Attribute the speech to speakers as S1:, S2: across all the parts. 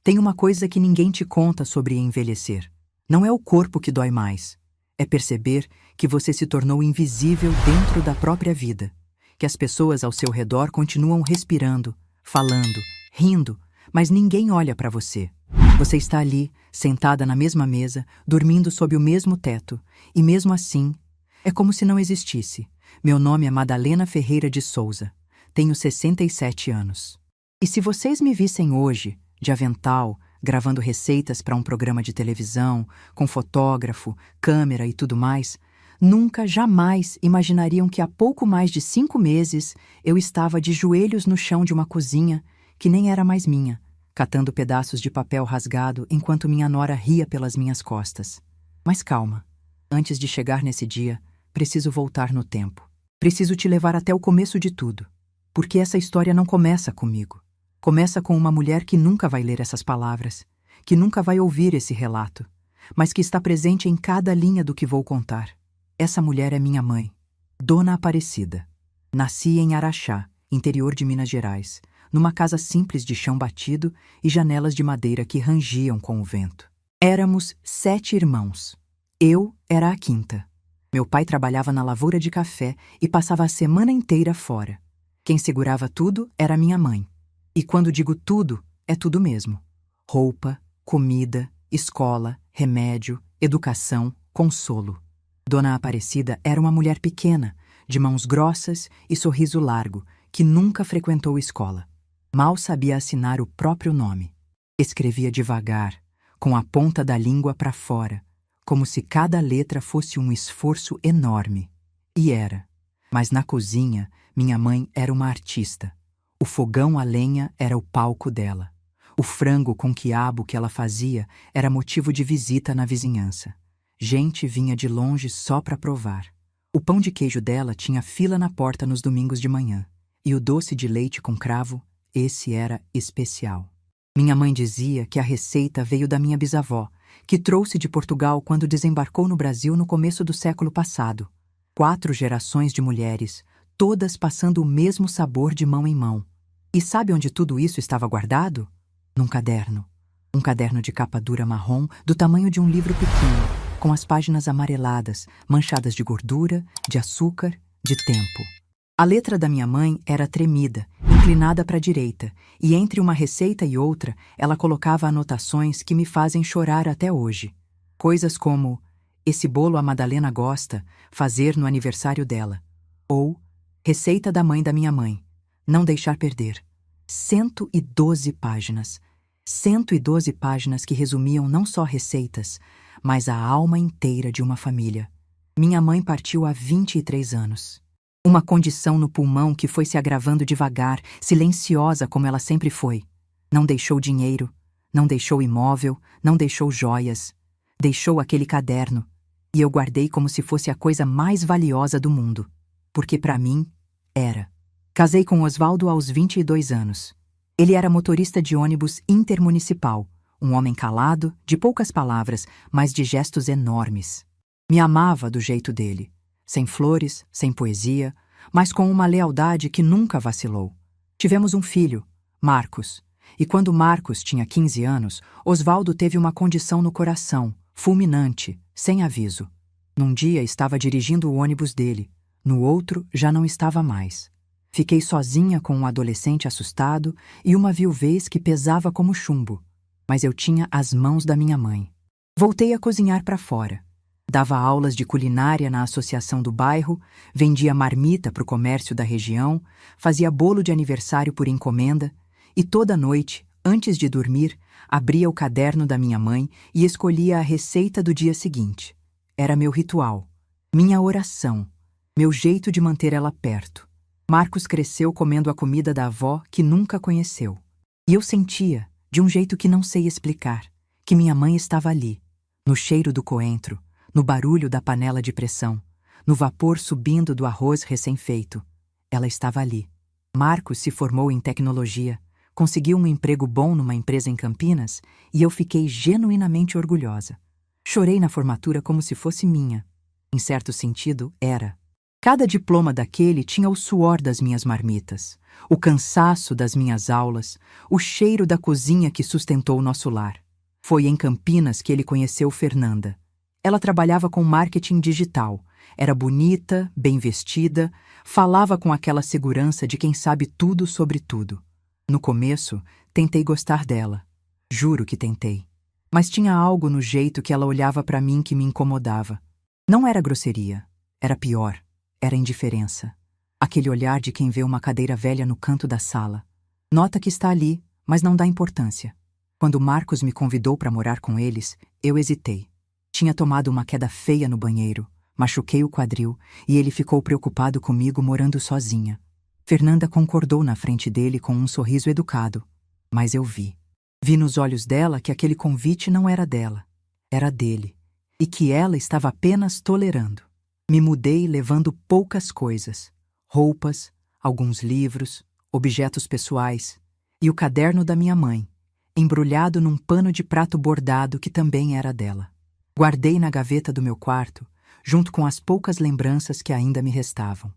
S1: Tem uma coisa que ninguém te conta sobre envelhecer. Não é o corpo que dói mais. É perceber que você se tornou invisível dentro da própria vida. Que as pessoas ao seu redor continuam respirando, falando, rindo, mas ninguém olha para você. Você está ali, sentada na mesma mesa, dormindo sob o mesmo teto, e mesmo assim, é como se não existisse. Meu nome é Madalena Ferreira de Souza. Tenho 67 anos. E se vocês me vissem hoje, de avental, gravando receitas para um programa de televisão, com fotógrafo, câmera e tudo mais, nunca, jamais imaginariam que há pouco mais de 5 meses eu estava de joelhos no chão de uma cozinha que nem era mais minha, catando pedaços de papel rasgado enquanto minha nora ria pelas minhas costas. Mas calma, antes de chegar nesse dia, preciso voltar no tempo. Preciso te levar até o começo de tudo, porque essa história não começa comigo. Começa com uma mulher que nunca vai ler essas palavras, que nunca vai ouvir esse relato, mas que está presente em cada linha do que vou contar. Essa mulher é minha mãe, Dona Aparecida. Nasci em Araxá, interior de Minas Gerais, numa casa simples de chão batido e janelas de madeira que rangiam com o vento. Éramos 7 irmãos. Eu era a quinta. Meu pai trabalhava na lavoura de café e passava a semana inteira fora. Quem segurava tudo era minha mãe. E quando digo tudo, é tudo mesmo. Roupa, comida, escola, remédio, educação, consolo. Dona Aparecida era uma mulher pequena, de mãos grossas e sorriso largo, que nunca frequentou escola. Mal sabia assinar o próprio nome. Escrevia devagar, com a ponta da língua para fora, como se cada letra fosse um esforço enorme. E era. Mas na cozinha, minha mãe era uma artista. O fogão a lenha era o palco dela. O frango com quiabo que ela fazia era motivo de visita na vizinhança. Gente vinha de longe só para provar. O pão de queijo dela tinha fila na porta nos domingos de manhã. E o doce de leite com cravo, esse era especial. Minha mãe dizia que a receita veio da minha bisavó, que trouxe de Portugal quando desembarcou no Brasil no começo do século passado. 4 gerações de mulheres, todas passando o mesmo sabor de mão em mão. E sabe onde tudo isso estava guardado? Num caderno. Um caderno de capa dura marrom, do tamanho de um livro pequeno, com as páginas amareladas, manchadas de gordura, de açúcar, de tempo. A letra da minha mãe era tremida, inclinada para a direita, e entre uma receita e outra, ela colocava anotações que me fazem chorar até hoje. Coisas como: esse bolo a Madalena gosta, fazer no aniversário dela. Ou: receita da mãe da minha mãe, não deixar perder. 112 páginas. 112 páginas que resumiam não só receitas, mas a alma inteira de uma família. Minha mãe partiu há 23 anos. Uma condição no pulmão que foi se agravando devagar, silenciosa como ela sempre foi. Não deixou dinheiro, não deixou imóvel, não deixou joias. Deixou aquele caderno, e eu guardei como se fosse a coisa mais valiosa do mundo. Porque para mim, era. Casei com Osvaldo aos 22 anos. Ele era motorista de ônibus intermunicipal, um homem calado, de poucas palavras, mas de gestos enormes. Me amava do jeito dele. Sem flores, sem poesia, mas com uma lealdade que nunca vacilou. Tivemos um filho, Marcos, e quando Marcos tinha 15 anos, Osvaldo teve uma condição no coração, fulminante, sem aviso. Num dia estava dirigindo o ônibus dele, no outro já não estava mais. Fiquei sozinha com um adolescente assustado e uma viuvez que pesava como chumbo, mas eu tinha as mãos da minha mãe. Voltei a cozinhar para fora. Dava aulas de culinária na associação do bairro, vendia marmita para o comércio da região, fazia bolo de aniversário por encomenda e toda noite, antes de dormir, abria o caderno da minha mãe e escolhia a receita do dia seguinte. Era meu ritual, minha oração, meu jeito de manter ela perto. Marcos cresceu comendo a comida da avó que nunca conheceu. E eu sentia, de um jeito que não sei explicar, que minha mãe estava ali, no cheiro do coentro, no barulho da panela de pressão, no vapor subindo do arroz recém-feito. Ela estava ali. Marcos se formou em tecnologia, conseguiu um emprego bom numa empresa em Campinas e eu fiquei genuinamente orgulhosa. Chorei na formatura como se fosse minha. Em certo sentido, era. Cada diploma daquele tinha o suor das minhas marmitas, o cansaço das minhas aulas, o cheiro da cozinha que sustentou nosso lar. Foi em Campinas que ele conheceu Fernanda. Ela trabalhava com marketing digital, era bonita, bem vestida, falava com aquela segurança de quem sabe tudo sobre tudo. No começo, tentei gostar dela. Juro que tentei. Mas tinha algo no jeito que ela olhava para mim que me incomodava. Não era grosseria, era pior, era indiferença. Aquele olhar de quem vê uma cadeira velha no canto da sala. Nota que está ali, mas não dá importância. Quando Marcos me convidou para morar com eles, eu hesitei. Tinha tomado uma queda feia no banheiro, machuquei o quadril e ele ficou preocupado comigo morando sozinha. Fernanda concordou na frente dele com um sorriso educado, mas eu vi. Vi nos olhos dela que aquele convite não era dela, era dele, e que ela estava apenas tolerando. Me mudei levando poucas coisas, roupas, alguns livros, objetos pessoais e o caderno da minha mãe, embrulhado num pano de prato bordado que também era dela. Guardei na gaveta do meu quarto, junto com as poucas lembranças que ainda me restavam.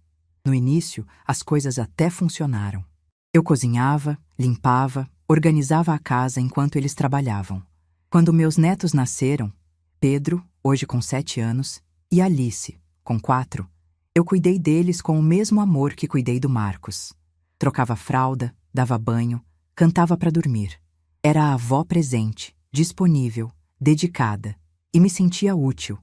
S1: No início, as coisas até funcionaram. Eu cozinhava, limpava, organizava a casa enquanto eles trabalhavam. Quando meus netos nasceram, Pedro, hoje com 7 anos, e Alice, com 4, eu cuidei deles com o mesmo amor que cuidei do Marcos. Trocava fralda, dava banho, cantava para dormir. Era a avó presente, disponível, dedicada, e me sentia útil,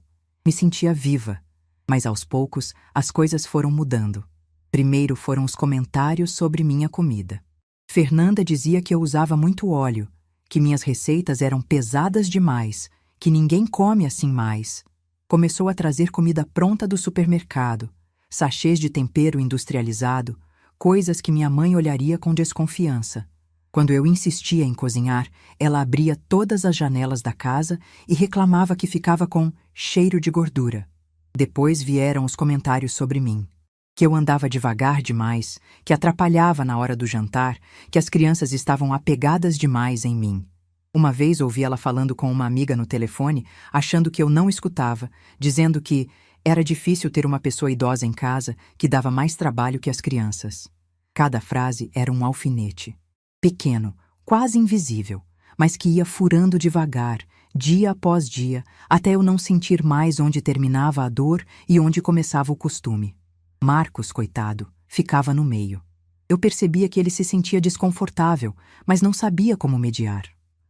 S1: me sentia viva. Mas aos poucos as coisas foram mudando. Primeiro foram os comentários sobre minha comida. Fernanda dizia que eu usava muito óleo, que minhas receitas eram pesadas demais, que ninguém come assim mais. Começou a trazer comida pronta do supermercado, sachês de tempero industrializado, coisas que minha mãe olharia com desconfiança. Quando eu insistia em cozinhar, ela abria todas as janelas da casa e reclamava que ficava com cheiro de gordura. Depois vieram os comentários sobre mim. Que eu andava devagar demais, que atrapalhava na hora do jantar, que as crianças estavam apegadas demais em mim. Uma vez ouvi ela falando com uma amiga no telefone, achando que eu não escutava, dizendo que era difícil ter uma pessoa idosa em casa que dava mais trabalho que as crianças. Cada frase era um alfinete. Pequeno, quase invisível, mas que ia furando devagar, dia após dia, até eu não sentir mais onde terminava a dor e onde começava o costume. Marcos, coitado, ficava no meio. Eu percebia que ele se sentia desconfortável, mas não sabia como mediar.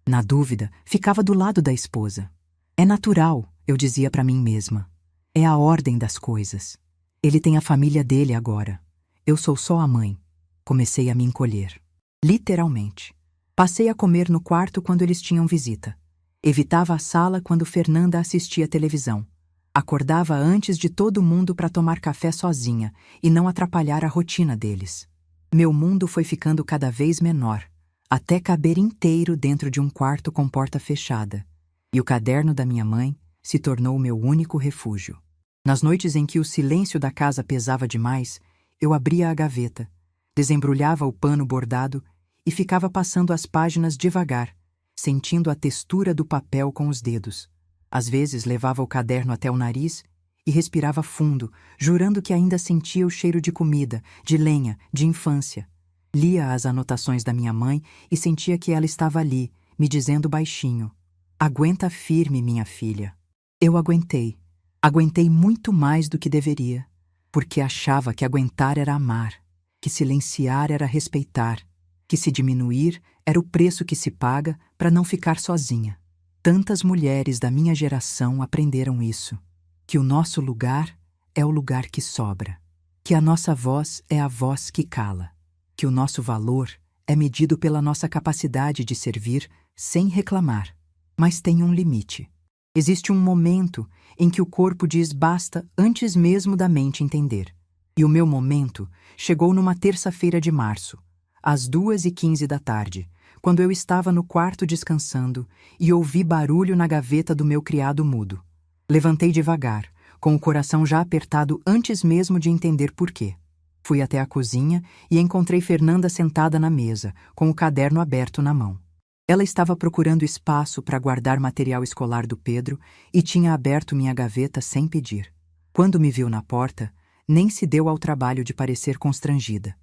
S1: Na dúvida, ficava do lado da esposa. É natural, eu dizia para mim mesma. É a ordem das coisas. Ele tem a família dele agora. Eu sou só a mãe. Comecei a me encolher. Literalmente. Passei a comer no quarto quando eles tinham visita. Evitava a sala quando Fernanda assistia televisão. Acordava antes de todo mundo para tomar café sozinha e não atrapalhar a rotina deles. Meu mundo foi ficando cada vez menor, até caber inteiro dentro de um quarto com porta fechada. E o caderno da minha mãe se tornou meu único refúgio. Nas noites em que o silêncio da casa pesava demais, eu abria a gaveta, desembrulhava o pano bordado e ficava passando as páginas devagar, sentindo a textura do papel com os dedos. Às vezes levava o caderno até o nariz e respirava fundo, jurando que ainda sentia o cheiro de comida, de lenha, de infância. Lia as anotações da minha mãe e sentia que ela estava ali, me dizendo baixinho: "Aguenta firme, minha filha." Eu aguentei. Aguentei muito mais do que deveria, porque achava que aguentar era amar, que silenciar era respeitar, que se diminuir era o preço que se paga para não ficar sozinha. Tantas mulheres da minha geração aprenderam isso, que o nosso lugar é o lugar que sobra, que a nossa voz é a voz que cala, que o nosso valor é medido pela nossa capacidade de servir sem reclamar. Mas tem um limite. Existe um momento em que o corpo diz basta antes mesmo da mente entender. E o meu momento chegou numa terça-feira de março, às 2h15 da tarde, quando eu estava no quarto descansando e ouvi barulho na gaveta do meu criado mudo. Levantei devagar, com o coração já apertado antes mesmo de entender por quê. Fui até a cozinha e encontrei Fernanda sentada na mesa, com o caderno aberto na mão. Ela estava procurando espaço para guardar material escolar do Pedro e tinha aberto minha gaveta sem pedir. Quando me viu na porta, nem se deu ao trabalho de parecer constrangida.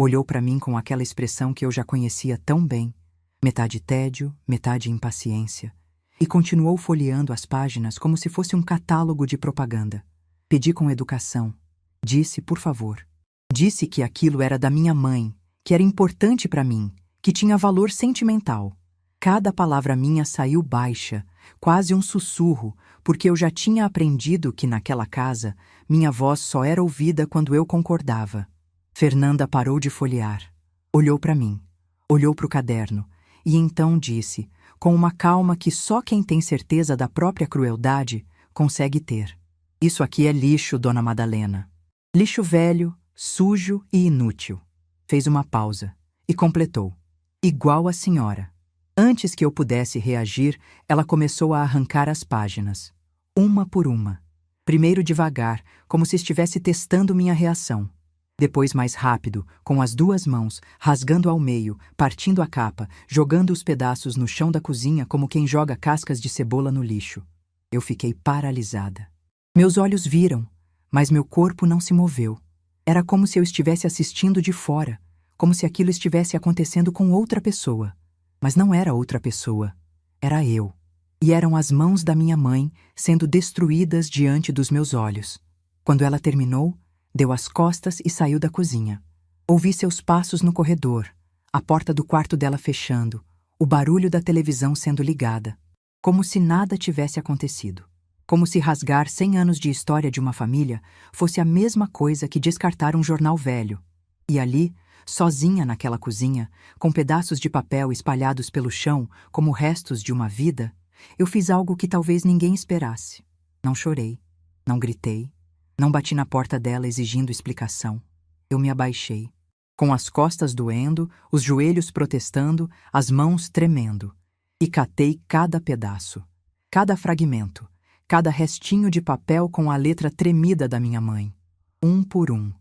S1: Olhou para mim com aquela expressão que eu já conhecia tão bem, metade tédio, metade impaciência, e continuou folheando as páginas como se fosse um catálogo de propaganda. Pedi com educação. Disse, por favor. Disse que aquilo era da minha mãe, que era importante para mim, que tinha valor sentimental. Cada palavra minha saiu baixa, quase um sussurro, porque eu já tinha aprendido que naquela casa minha voz só era ouvida quando eu concordava. Fernanda parou de folhear. Olhou para mim. Olhou para o caderno. E então disse, com uma calma que só quem tem certeza da própria crueldade consegue ter. Isso aqui é lixo, dona Madalena. Lixo velho, sujo e inútil. Fez uma pausa e completou. Igual a senhora. Antes que eu pudesse reagir, ela começou a arrancar as páginas. Uma por uma. Primeiro devagar, como se estivesse testando minha reação. Depois mais rápido, com as duas mãos, rasgando ao meio, partindo a capa, jogando os pedaços no chão da cozinha como quem joga cascas de cebola no lixo. Eu fiquei paralisada. Meus olhos viram, mas meu corpo não se moveu. Era como se eu estivesse assistindo de fora, como se aquilo estivesse acontecendo com outra pessoa. Mas não era outra pessoa, era eu. E eram as mãos da minha mãe sendo destruídas diante dos meus olhos. Quando ela terminou, deu as costas e saiu da cozinha. Ouvi seus passos no corredor, a porta do quarto dela fechando, o barulho da televisão sendo ligada. Como se nada tivesse acontecido. Como se rasgar 100 anos de história de uma família fosse a mesma coisa que descartar um jornal velho. E ali, sozinha naquela cozinha, com pedaços de papel espalhados pelo chão como restos de uma vida, eu fiz algo que talvez ninguém esperasse. Não chorei, não gritei, não bati na porta dela exigindo explicação. Eu me abaixei, com as costas doendo, os joelhos protestando, as mãos tremendo, e catei cada pedaço, cada fragmento, cada restinho de papel com a letra tremida da minha mãe. Um por um,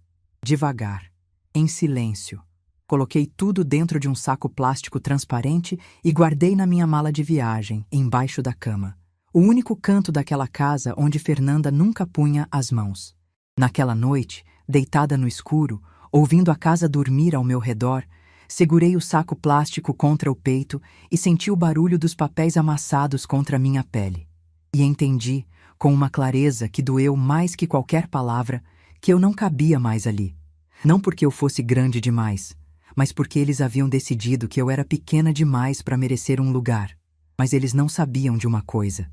S1: devagar, em silêncio. Coloquei tudo dentro de um saco plástico transparente e guardei na minha mala de viagem, embaixo da cama. O único canto daquela casa onde Fernanda nunca punha as mãos. Naquela noite, deitada no escuro, ouvindo a casa dormir ao meu redor, segurei o saco plástico contra o peito e senti o barulho dos papéis amassados contra a minha pele. E entendi, com uma clareza que doeu mais que qualquer palavra, que eu não cabia mais ali. Não porque eu fosse grande demais, mas porque eles haviam decidido que eu era pequena demais para merecer um lugar. Mas eles não sabiam de uma coisa.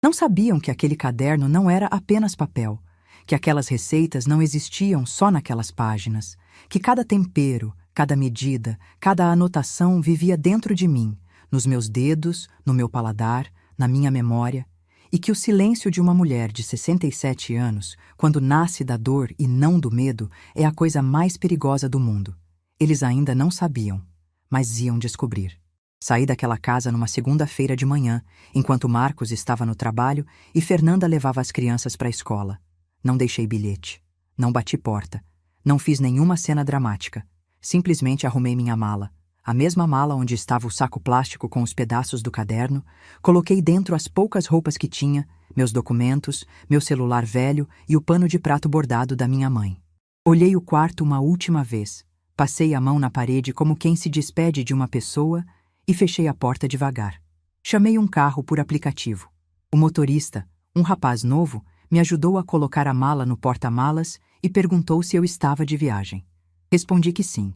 S1: Não sabiam que aquele caderno não era apenas papel, que aquelas receitas não existiam só naquelas páginas, que cada tempero, cada medida, cada anotação vivia dentro de mim, nos meus dedos, no meu paladar, na minha memória, e que o silêncio de uma mulher de 67 anos, quando nasce da dor e não do medo, é a coisa mais perigosa do mundo. Eles ainda não sabiam, mas iam descobrir. Saí daquela casa numa segunda-feira de manhã, enquanto Marcos estava no trabalho e Fernanda levava as crianças para a escola. Não deixei bilhete, não bati porta, não fiz nenhuma cena dramática. Simplesmente arrumei minha mala, a mesma mala onde estava o saco plástico com os pedaços do caderno, coloquei dentro as poucas roupas que tinha, meus documentos, meu celular velho e o pano de prato bordado da minha mãe. Olhei o quarto uma última vez, passei a mão na parede como quem se despede de uma pessoa e fechei a porta devagar. Chamei um carro por aplicativo. O motorista, um rapaz novo, me ajudou a colocar a mala no porta-malas e perguntou se eu estava de viagem. Respondi que sim.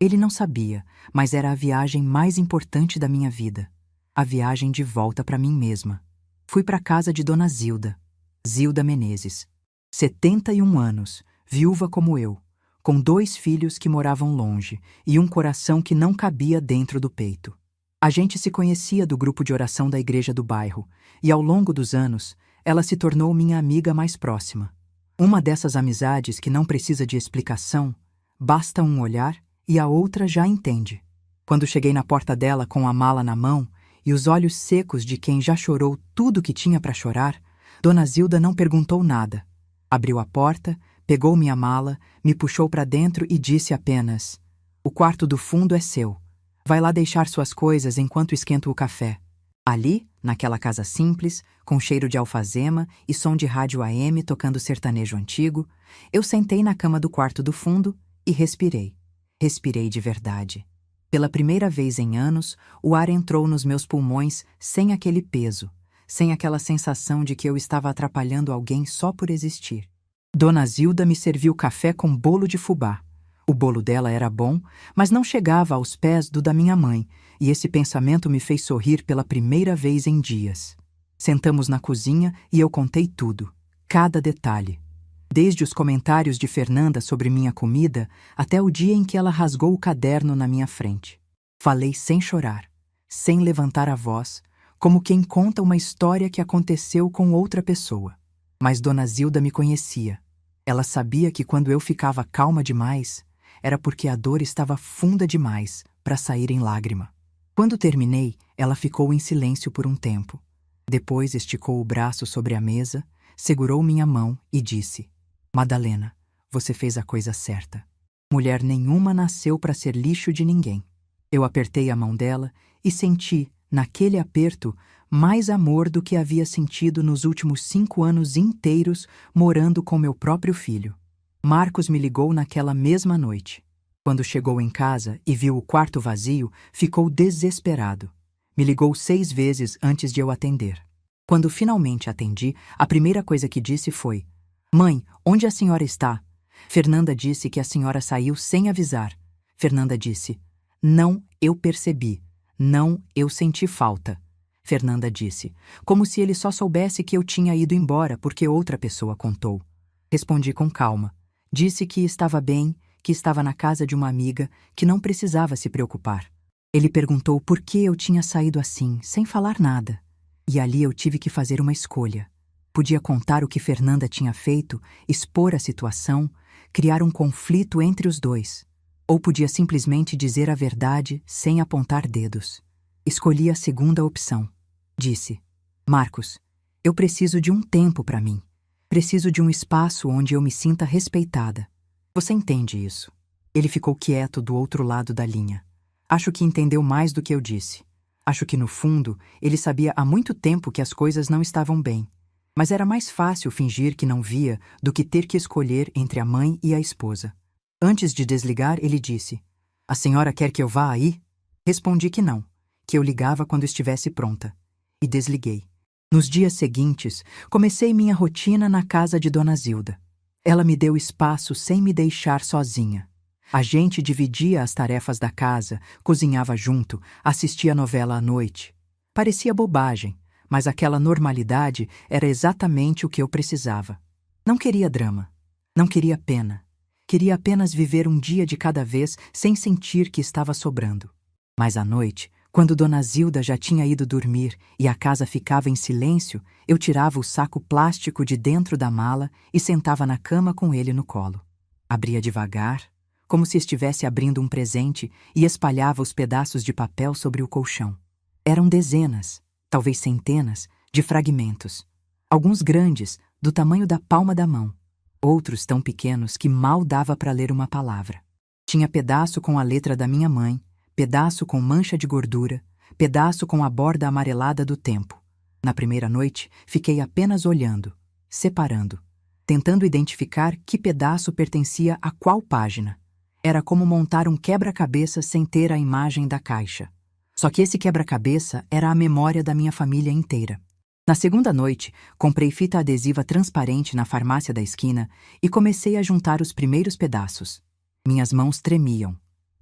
S1: Ele não sabia, mas era a viagem mais importante da minha vida. A viagem de volta para mim mesma. Fui para a casa de Dona Zilda, Zilda Menezes. 71 anos, viúva como eu, com 2 filhos que moravam longe e um coração que não cabia dentro do peito. A gente se conhecia do grupo de oração da igreja do bairro, e ao longo dos anos, ela se tornou minha amiga mais próxima. Uma dessas amizades que não precisa de explicação, basta um olhar e a outra já entende. Quando cheguei na porta dela com a mala na mão e os olhos secos de quem já chorou tudo que tinha para chorar, Dona Zilda não perguntou nada. Abriu a porta, pegou minha mala, me puxou para dentro e disse apenas: "O quarto do fundo é seu. Vai lá deixar suas coisas enquanto esquento o café." Ali, naquela casa simples, com cheiro de alfazema e som de rádio AM tocando sertanejo antigo, eu sentei na cama do quarto do fundo e respirei. Respirei de verdade. Pela primeira vez em anos, o ar entrou nos meus pulmões sem aquele peso, sem aquela sensação de que eu estava atrapalhando alguém só por existir. Dona Zilda me serviu café com bolo de fubá. O bolo dela era bom, mas não chegava aos pés do da minha mãe, e esse pensamento me fez sorrir pela primeira vez em dias. Sentamos na cozinha e eu contei tudo, cada detalhe. Desde os comentários de Fernanda sobre minha comida até o dia em que ela rasgou o caderno na minha frente. Falei sem chorar, sem levantar a voz, como quem conta uma história que aconteceu com outra pessoa. Mas Dona Zilda me conhecia. Ela sabia que quando eu ficava calma demais, era porque a dor estava funda demais para sair em lágrima. Quando terminei, ela ficou em silêncio por um tempo. Depois esticou o braço sobre a mesa, segurou minha mão e disse: Madalena, você fez a coisa certa. Mulher nenhuma nasceu para ser lixo de ninguém. Eu apertei a mão dela e senti, naquele aperto, mais amor do que havia sentido nos últimos 5 anos inteiros morando com meu próprio filho. Marcos me ligou naquela mesma noite. Quando chegou em casa e viu o quarto vazio, ficou desesperado. Me ligou 6 vezes antes de eu atender. Quando finalmente atendi, a primeira coisa que disse foi: Mãe, onde a senhora está? Fernanda disse que a senhora saiu sem avisar. Fernanda disse: Não, eu percebi. Não, eu senti falta. Fernanda disse, como se ele só soubesse que eu tinha ido embora porque outra pessoa contou. Respondi com calma. Disse que estava bem, que estava na casa de uma amiga, que não precisava se preocupar. Ele perguntou por que eu tinha saído assim, sem falar nada. E ali eu tive que fazer uma escolha. Podia contar o que Fernanda tinha feito, expor a situação, criar um conflito entre os dois. Ou podia simplesmente dizer a verdade sem apontar dedos. Escolhi a segunda opção. Disse: Marcos, eu preciso de um tempo para mim. Preciso de um espaço onde eu me sinta respeitada. Você entende isso? Ele ficou quieto do outro lado da linha. Acho que entendeu mais do que eu disse. Acho que, no fundo, ele sabia há muito tempo que as coisas não estavam bem. Mas era mais fácil fingir que não via do que ter que escolher entre a mãe e a esposa. Antes de desligar, ele disse: A senhora quer que eu vá aí? Respondi que não, que eu ligava quando estivesse pronta. E desliguei. Nos dias seguintes, comecei minha rotina na casa de Dona Zilda. Ela me deu espaço sem me deixar sozinha. A gente dividia as tarefas da casa, cozinhava junto, assistia novela à noite. Parecia bobagem, mas aquela normalidade era exatamente o que eu precisava. Não queria drama. Não queria pena. Queria apenas viver um dia de cada vez sem sentir que estava sobrando. Mas à noite, quando Dona Zilda já tinha ido dormir e a casa ficava em silêncio, eu tirava o saco plástico de dentro da mala e sentava na cama com ele no colo. Abria devagar, como se estivesse abrindo um presente, e espalhava os pedaços de papel sobre o colchão. Eram dezenas, talvez centenas, de fragmentos. Alguns grandes, do tamanho da palma da mão. Outros tão pequenos que mal dava para ler uma palavra. Tinha pedaço com a letra da minha mãe, pedaço com mancha de gordura, pedaço com a borda amarelada do tempo. Na primeira noite, fiquei apenas olhando, separando, tentando identificar que pedaço pertencia a qual página. Era como montar um quebra-cabeça sem ter a imagem da caixa. Só que esse quebra-cabeça era a memória da minha família inteira. Na segunda noite, comprei fita adesiva transparente na farmácia da esquina e comecei a juntar os primeiros pedaços. Minhas mãos tremiam.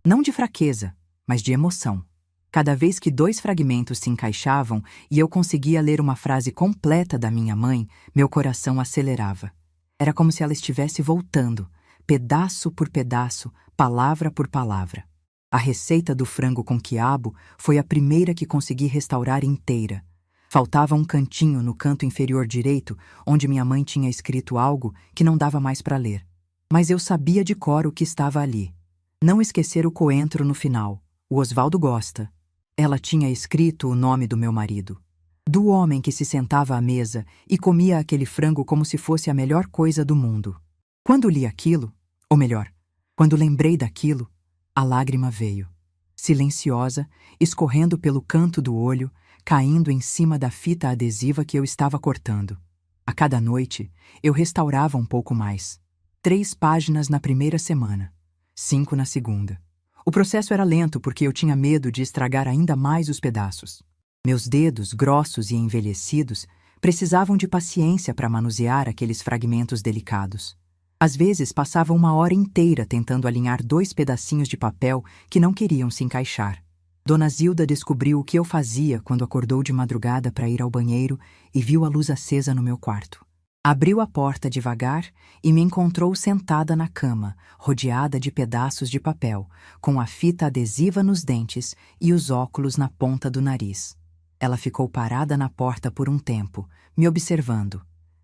S1: Não de fraqueza, mas de emoção. Cada vez que 2 fragmentos se encaixavam e eu conseguia ler uma frase completa da minha mãe, meu coração acelerava. Era como se ela estivesse voltando, pedaço por pedaço, palavra por palavra. A receita do frango com quiabo foi a primeira que consegui restaurar inteira. Faltava um cantinho no canto inferior direito, onde minha mãe tinha escrito algo que não dava mais para ler. Mas eu sabia de cor o que estava ali. Não esquecer o coentro no final. O Osvaldo gosta. Ela tinha escrito o nome do meu marido. Do homem que se sentava à mesa e comia aquele frango como se fosse a melhor coisa do mundo. Quando li aquilo, ou melhor, quando lembrei daquilo, a lágrima veio. Silenciosa, escorrendo pelo canto do olho, caindo em cima da fita adesiva que eu estava cortando. A cada noite, eu restaurava um pouco mais. 3 páginas na primeira semana, 5 na segunda. O processo era lento porque eu tinha medo de estragar ainda mais os pedaços. Meus dedos, grossos e envelhecidos, precisavam de paciência para manusear aqueles fragmentos delicados. Às vezes passava uma hora inteira tentando alinhar 2 pedacinhos de papel que não queriam se encaixar. Dona Zilda descobriu o que eu fazia quando acordou de madrugada para ir ao banheiro e viu a luz acesa no meu quarto. Abriu a porta devagar e me encontrou sentada na cama, rodeada de pedaços de papel, com a fita adesiva nos dentes e os óculos na ponta do nariz. Ela ficou parada na porta por um tempo, me observando.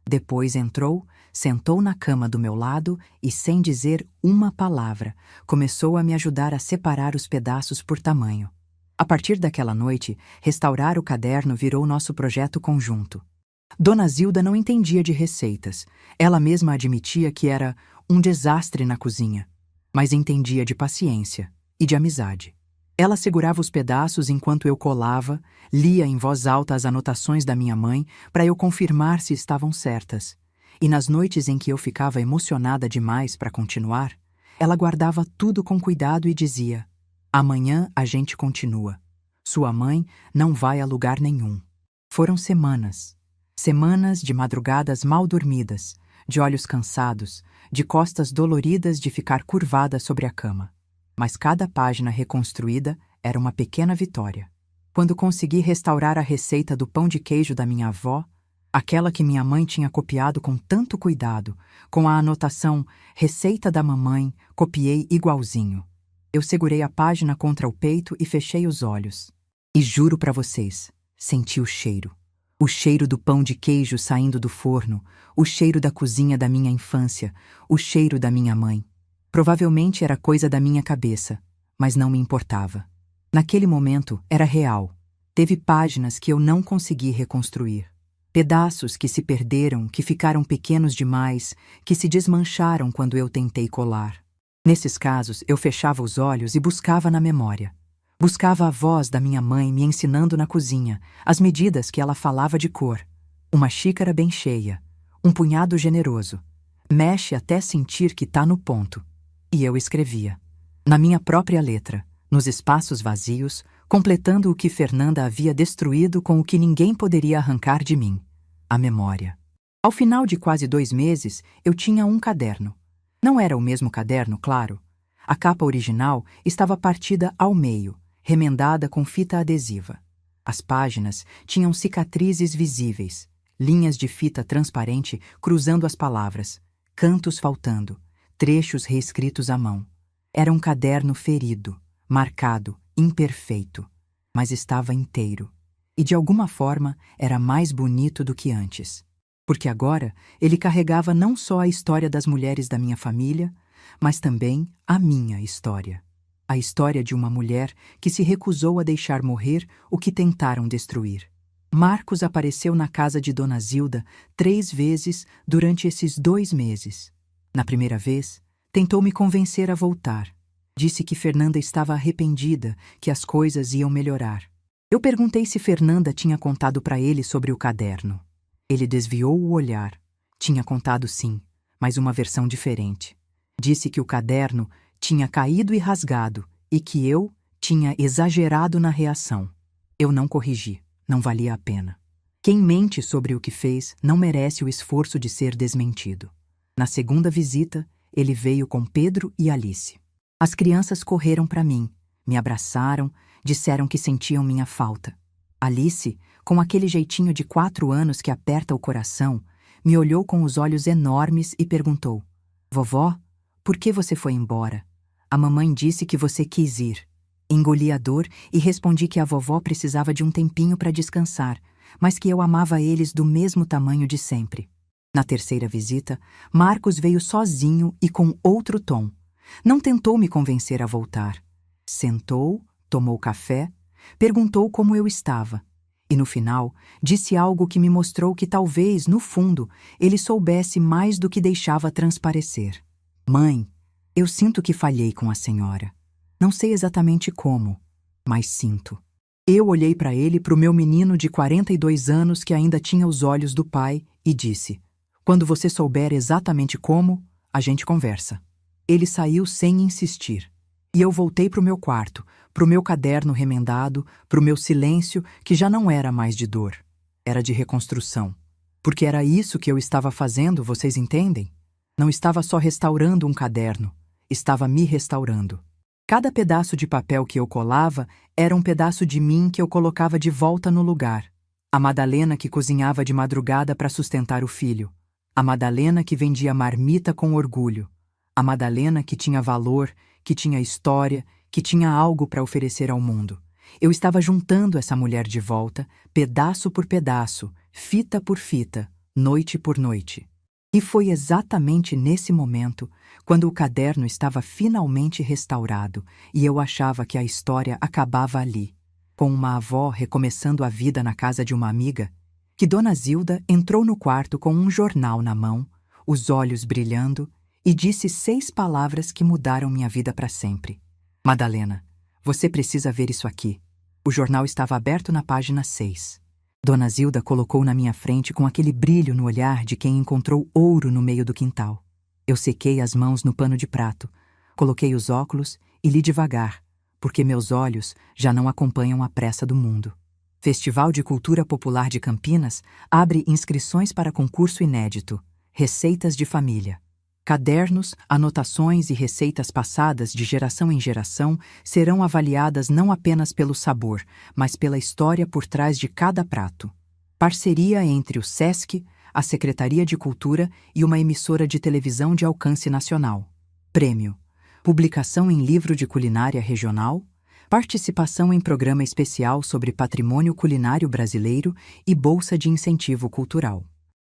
S1: Depois entrou, sentou na cama do meu lado e, sem dizer uma palavra, começou a me ajudar a separar os pedaços por tamanho. A partir daquela noite, restaurar o caderno virou nosso projeto conjunto. Dona Zilda não entendia de receitas. Ela mesma admitia que era um desastre na cozinha, mas entendia de paciência e de amizade. Ela segurava os pedaços enquanto eu colava, lia em voz alta as anotações da minha mãe para eu confirmar se estavam certas. E nas noites em que eu ficava emocionada demais para continuar, ela guardava tudo com cuidado e dizia: "Amanhã a gente continua. Sua mãe não vai a lugar nenhum." Foram semanas. Semanas de madrugadas mal dormidas, de olhos cansados, de costas doloridas de ficar curvada sobre a cama. Mas cada página reconstruída era uma pequena vitória. Quando consegui restaurar a receita do pão de queijo da minha avó, aquela que minha mãe tinha copiado com tanto cuidado, com a anotação "Receita da mamãe", copiei igualzinho. Eu segurei a página contra o peito e fechei os olhos. E juro para vocês, senti o cheiro. O cheiro do pão de queijo saindo do forno, o cheiro da cozinha da minha infância, o cheiro da minha mãe. Provavelmente era coisa da minha cabeça, mas não me importava. Naquele momento era real. Teve páginas que eu não consegui reconstruir. Pedaços que se perderam, que ficaram pequenos demais, que se desmancharam quando eu tentei colar. Nesses casos, eu fechava os olhos e buscava na memória. Buscava a voz da minha mãe me ensinando na cozinha, as medidas que ela falava de cor. Uma xícara bem cheia, um punhado generoso. Mexe até sentir que tá no ponto. E eu escrevia. Na minha própria letra, nos espaços vazios, completando o que Fernanda havia destruído com o que ninguém poderia arrancar de mim: a memória. Ao final de quase 2 meses, eu tinha um caderno. Não era o mesmo caderno, claro. A capa original estava partida ao meio, remendada com fita adesiva. As páginas tinham cicatrizes visíveis, linhas de fita transparente cruzando as palavras, cantos faltando, trechos reescritos à mão. Era um caderno ferido, marcado, imperfeito, mas estava inteiro. E de alguma forma era mais bonito do que antes. Porque agora ele carregava não só a história das mulheres da minha família, mas também a minha história. A história de uma mulher que se recusou a deixar morrer o que tentaram destruir. Marcos apareceu na casa de Dona Zilda 3 vezes durante esses 2 meses. Na primeira vez, tentou me convencer a voltar. Disse que Fernanda estava arrependida, que as coisas iam melhorar. Eu perguntei se Fernanda tinha contado para ele sobre o caderno. Ele desviou o olhar. Tinha contado sim, mas uma versão diferente. Disse que o caderno tinha caído e rasgado e que eu tinha exagerado na reação. Eu não corrigi, não valia a pena. Quem mente sobre o que fez não merece o esforço de ser desmentido. Na segunda visita, ele veio com Pedro e Alice. As crianças correram para mim, me abraçaram, disseram que sentiam minha falta. Alice, com aquele jeitinho de 4 anos que aperta o coração, me olhou com os olhos enormes e perguntou: "Vovó, por que você foi embora? A mamãe disse que você quis ir." Engoli a dor e respondi que a vovó precisava de um tempinho para descansar, mas que eu amava eles do mesmo tamanho de sempre. Na terceira visita, Marcos veio sozinho e com outro tom. Não tentou me convencer a voltar. Sentou, tomou café, perguntou como eu estava. E no final, disse algo que me mostrou que talvez, no fundo, ele soubesse mais do que deixava transparecer. "Mãe, eu sinto que falhei com a senhora. Não sei exatamente como, mas sinto." Eu olhei para ele, para o meu menino de 42 anos que ainda tinha os olhos do pai, e disse: "Quando você souber exatamente como, a gente conversa." Ele saiu sem insistir. E eu voltei para o meu quarto, para o meu caderno remendado, para o meu silêncio, que já não era mais de dor. Era de reconstrução. Porque era isso que eu estava fazendo, vocês entendem? Não estava só restaurando um caderno, estava me restaurando. Cada pedaço de papel que eu colava era um pedaço de mim que eu colocava de volta no lugar. A Madalena que cozinhava de madrugada para sustentar o filho. A Madalena que vendia marmita com orgulho. A Madalena que tinha valor, que tinha história, que tinha algo para oferecer ao mundo. Eu estava juntando essa mulher de volta, pedaço por pedaço, fita por fita, noite por noite. E foi exatamente nesse momento, quando o caderno estava finalmente restaurado e eu achava que a história acabava ali, com uma avó recomeçando a vida na casa de uma amiga, que Dona Zilda entrou no quarto com um jornal na mão, os olhos brilhando, e disse 6 palavras que mudaram minha vida para sempre. Madalena, você precisa ver isso aqui. O jornal estava aberto na página 6. Dona Zilda colocou na minha frente com aquele brilho no olhar de quem encontrou ouro no meio do quintal. Eu sequei as mãos no pano de prato, coloquei os óculos e li devagar, porque meus olhos já não acompanham a pressa do mundo. Festival de Cultura Popular de Campinas abre inscrições para concurso inédito, Receitas de Família. Cadernos, anotações e receitas passadas de geração em geração serão avaliadas não apenas pelo sabor, mas pela história por trás de cada prato. Parceria entre o SESC, a Secretaria de Cultura e uma emissora de televisão de alcance nacional. Prêmio: publicação em livro de culinária regional, participação em programa especial sobre patrimônio culinário brasileiro e bolsa de incentivo cultural.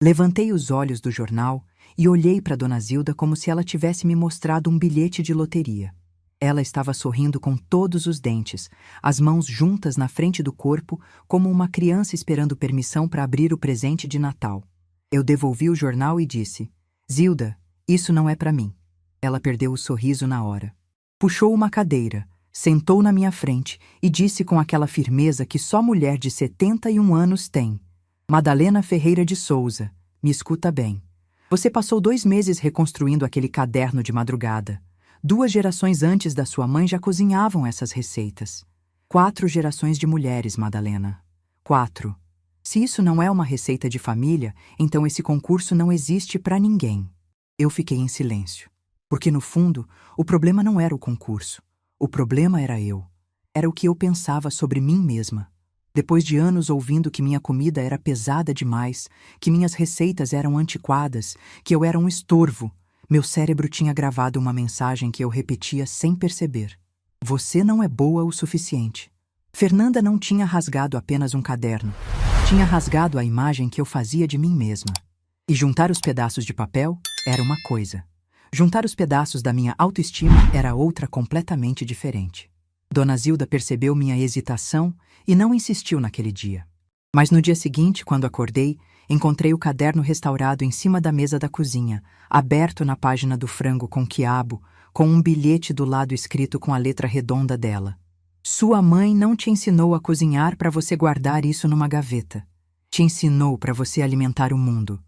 S1: Levantei os olhos do jornal e olhei para Dona Zilda como se ela tivesse me mostrado um bilhete de loteria. Ela estava sorrindo com todos os dentes, as mãos juntas na frente do corpo, como uma criança esperando permissão para abrir o presente de Natal. Eu devolvi o jornal e disse: Zilda, isso não é para mim. Ela perdeu o sorriso na hora. Puxou uma cadeira, sentou na minha frente e disse com aquela firmeza que só mulher de 71 anos tem: Madalena Ferreira de Souza, me escuta bem. Você passou 2 meses reconstruindo aquele caderno de madrugada. 2 gerações antes da sua mãe já cozinhavam essas receitas. 4 gerações de mulheres, Madalena. 4. Se isso não é uma receita de família, então esse concurso não existe para ninguém. Eu fiquei em silêncio. Porque, no fundo, o problema não era o concurso. O problema era eu. Era o que eu pensava sobre mim mesma. Depois de anos ouvindo que minha comida era pesada demais, que minhas receitas eram antiquadas, que eu era um estorvo, meu cérebro tinha gravado uma mensagem que eu repetia sem perceber. Você não é boa o suficiente. Fernanda não tinha rasgado apenas um caderno, tinha rasgado a imagem que eu fazia de mim mesma. E juntar os pedaços de papel era uma coisa. Juntar os pedaços da minha autoestima era outra completamente diferente. Dona Zilda percebeu minha hesitação e não insistiu naquele dia. Mas no dia seguinte, quando acordei, encontrei o caderno restaurado em cima da mesa da cozinha, aberto na página do frango com quiabo, com um bilhete do lado escrito com a letra redonda dela. Sua mãe não te ensinou a cozinhar para você guardar isso numa gaveta. Te ensinou para você alimentar o mundo.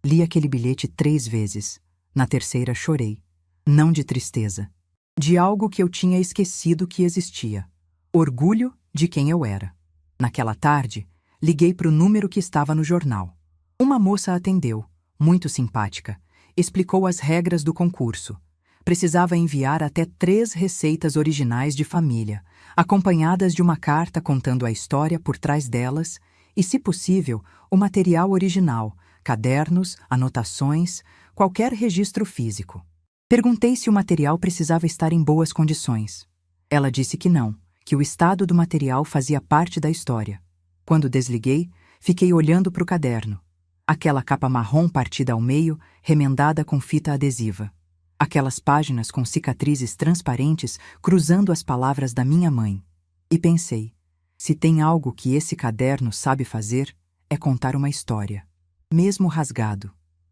S1: Li aquele bilhete 3 vezes. Na terceira chorei. Não de tristeza. De algo que eu tinha esquecido que existia. Orgulho de quem eu era. Naquela tarde, liguei para o número que estava no jornal. Uma moça atendeu, muito simpática. Explicou as regras do concurso. Precisava enviar até 3 receitas originais de família, acompanhadas de uma carta contando a história por trás delas e, se possível, o material original, cadernos, anotações, qualquer registro físico. Perguntei se o material precisava estar em boas condições. Ela disse que não, que o estado do material fazia parte da história. Quando desliguei, fiquei olhando para o caderno. Aquela capa marrom partida ao meio, remendada com fita adesiva. Aquelas páginas com cicatrizes transparentes cruzando as palavras da minha mãe. E pensei, se tem algo que esse caderno sabe fazer, é contar uma história. Mesmo rasgado,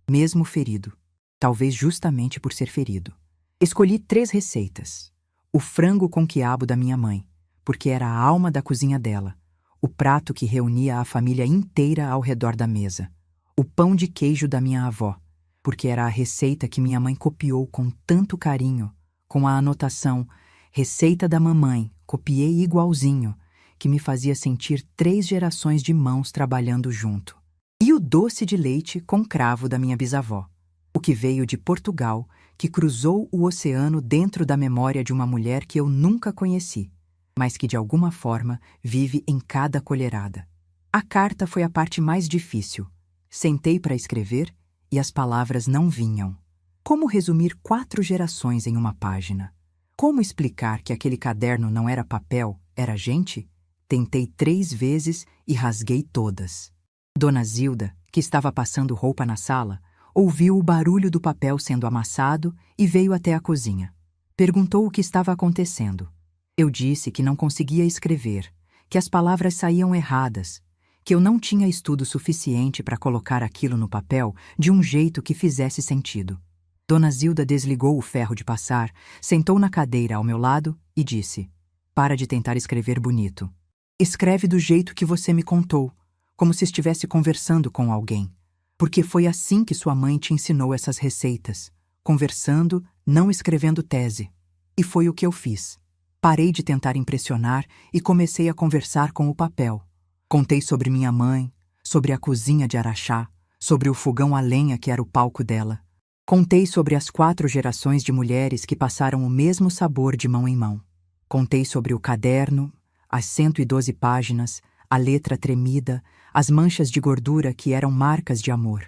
S1: mesmo ferido. Talvez justamente por ser ferido. Escolhi 3 receitas. O frango com quiabo da minha mãe, porque era a alma da cozinha dela. O prato que reunia a família inteira ao redor da mesa. O pão de queijo da minha avó, porque era a receita que minha mãe copiou com tanto carinho, com a anotação Receita da mamãe, copiei igualzinho, que me fazia sentir 3 gerações de mãos trabalhando junto. E o doce de leite com cravo da minha bisavó, o que veio de Portugal, que cruzou o oceano dentro da memória de uma mulher que eu nunca conheci, mas que de alguma forma vive em cada colherada. A carta foi a parte mais difícil. Sentei para escrever e as palavras não vinham. Como resumir 4 gerações em uma página? Como explicar que aquele caderno não era papel, era gente? Tentei 3 vezes e rasguei todas. Dona Zilda, que estava passando roupa na sala, ouviu o barulho do papel sendo amassado e veio até a cozinha. Perguntou o que estava acontecendo. Eu disse que não conseguia escrever, que as palavras saíam erradas, que eu não tinha estudo suficiente para colocar aquilo no papel de um jeito que fizesse sentido. Dona Zilda desligou o ferro de passar, sentou na cadeira ao meu lado e disse: "Para de tentar escrever bonito. Escreve do jeito que você me contou, como se estivesse conversando com alguém. Porque foi assim que sua mãe te ensinou essas receitas, conversando, não escrevendo tese. E foi o que eu fiz. Parei de tentar impressionar e comecei a conversar com o papel. Contei sobre minha mãe, sobre a cozinha de Araxá, sobre o fogão a lenha que era o palco dela. Contei sobre as 4 gerações de mulheres que passaram o mesmo sabor de mão em mão. Contei sobre o caderno, as 112 páginas, a letra tremida, as manchas de gordura que eram marcas de amor.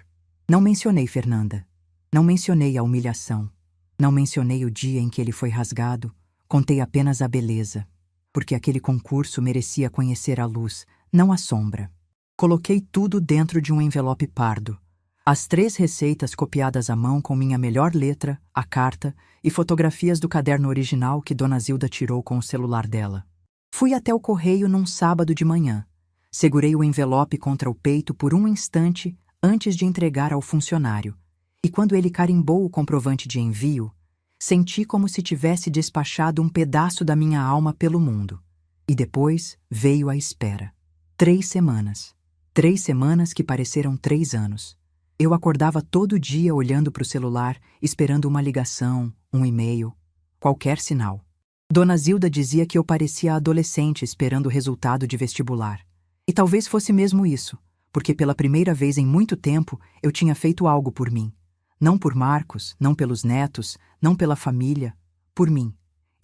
S1: Não mencionei Fernanda. Não mencionei a humilhação. Não mencionei o dia em que ele foi rasgado. Contei apenas a beleza. Porque aquele concurso merecia conhecer a luz, não a sombra. Coloquei tudo dentro de um envelope pardo. As 3 receitas copiadas à mão com minha melhor letra, a carta e fotografias do caderno original que Dona Zilda tirou com o celular dela. Fui até o correio num sábado de manhã. Segurei o envelope contra o peito por um instante antes de entregar ao funcionário, e quando ele carimbou o comprovante de envio, senti como se tivesse despachado um pedaço da minha alma pelo mundo. E depois veio a espera. 3 semanas. 3 semanas que pareceram 3 anos. Eu acordava todo dia olhando para o celular, esperando uma ligação, um e-mail, qualquer sinal. Dona Zilda dizia que eu parecia adolescente esperando o resultado de vestibular. E talvez fosse mesmo isso, porque pela primeira vez em muito tempo eu tinha feito algo por mim. Não por Marcos, não pelos netos, não pela família, por mim.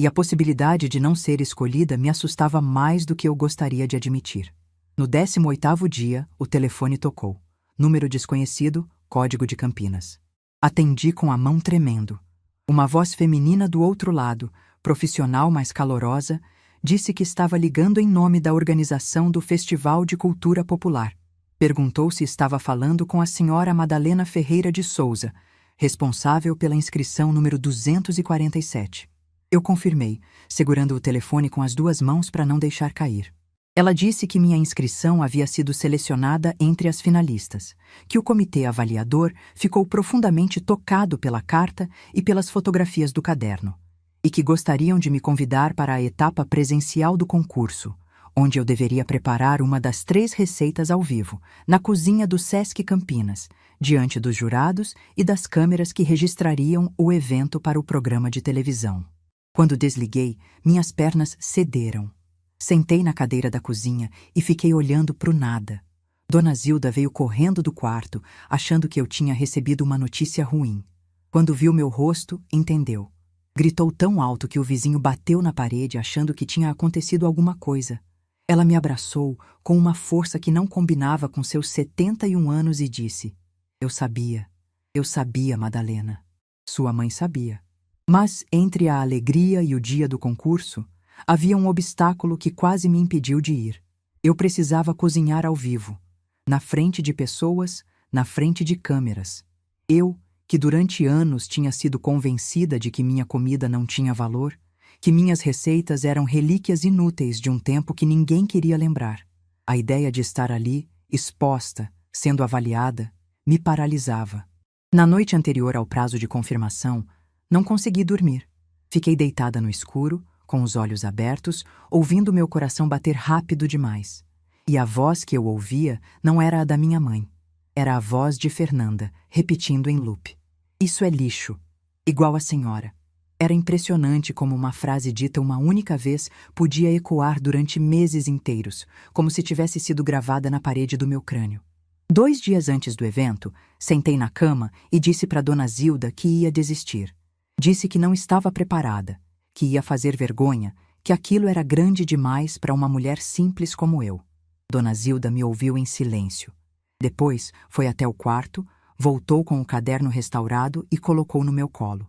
S1: E a possibilidade de não ser escolhida me assustava mais do que eu gostaria de admitir. No 18º dia, o telefone tocou. Número desconhecido, código de Campinas. Atendi com a mão tremendo. Uma voz feminina do outro lado, profissional mas calorosa, disse que estava ligando em nome da organização do Festival de Cultura Popular. Perguntou se estava falando com a senhora Madalena Ferreira de Souza, responsável pela inscrição número 247. Eu confirmei, segurando o telefone com as 2 mãos para não deixar cair. Ela disse que minha inscrição havia sido selecionada entre as finalistas, que o comitê avaliador ficou profundamente tocado pela carta e pelas fotografias do caderno, e que gostariam de me convidar para a etapa presencial do concurso, onde eu deveria preparar uma das 3 receitas ao vivo, na cozinha do Sesc Campinas, diante dos jurados e das câmeras que registrariam o evento para o programa de televisão. Quando desliguei, minhas pernas cederam. Sentei na cadeira da cozinha e fiquei olhando para o nada. Dona Zilda veio correndo do quarto, achando que eu tinha recebido uma notícia ruim. Quando viu meu rosto, entendeu. Gritou tão alto que o vizinho bateu na parede achando que tinha acontecido alguma coisa. Ela me abraçou com uma força que não combinava com seus 71 anos e disse: eu sabia, Madalena. Sua mãe sabia. Mas entre a alegria e o dia do concurso, havia um obstáculo que quase me impediu de ir. Eu precisava cozinhar ao vivo, na frente de pessoas, na frente de câmeras. Eu, que durante anos tinha sido convencida de que minha comida não tinha valor, que minhas receitas eram relíquias inúteis de um tempo que ninguém queria lembrar. A ideia de estar ali, exposta, sendo avaliada, me paralisava. Na noite anterior ao prazo de confirmação, não consegui dormir. Fiquei deitada no escuro, com os olhos abertos, ouvindo meu coração bater rápido demais. E a voz que eu ouvia não era a da minha mãe. Era a voz de Fernanda, repetindo em loop: isso é lixo. Igual a senhora. Era impressionante como uma frase dita uma única vez podia ecoar durante meses inteiros, como se tivesse sido gravada na parede do meu crânio. 2 dias antes do evento, sentei na cama e disse para Dona Zilda que ia desistir. Disse que não estava preparada, que ia fazer vergonha, que aquilo era grande demais para uma mulher simples como eu. Dona Zilda me ouviu em silêncio. Depois foi até o quarto, voltou com o caderno restaurado e colocou no meu colo.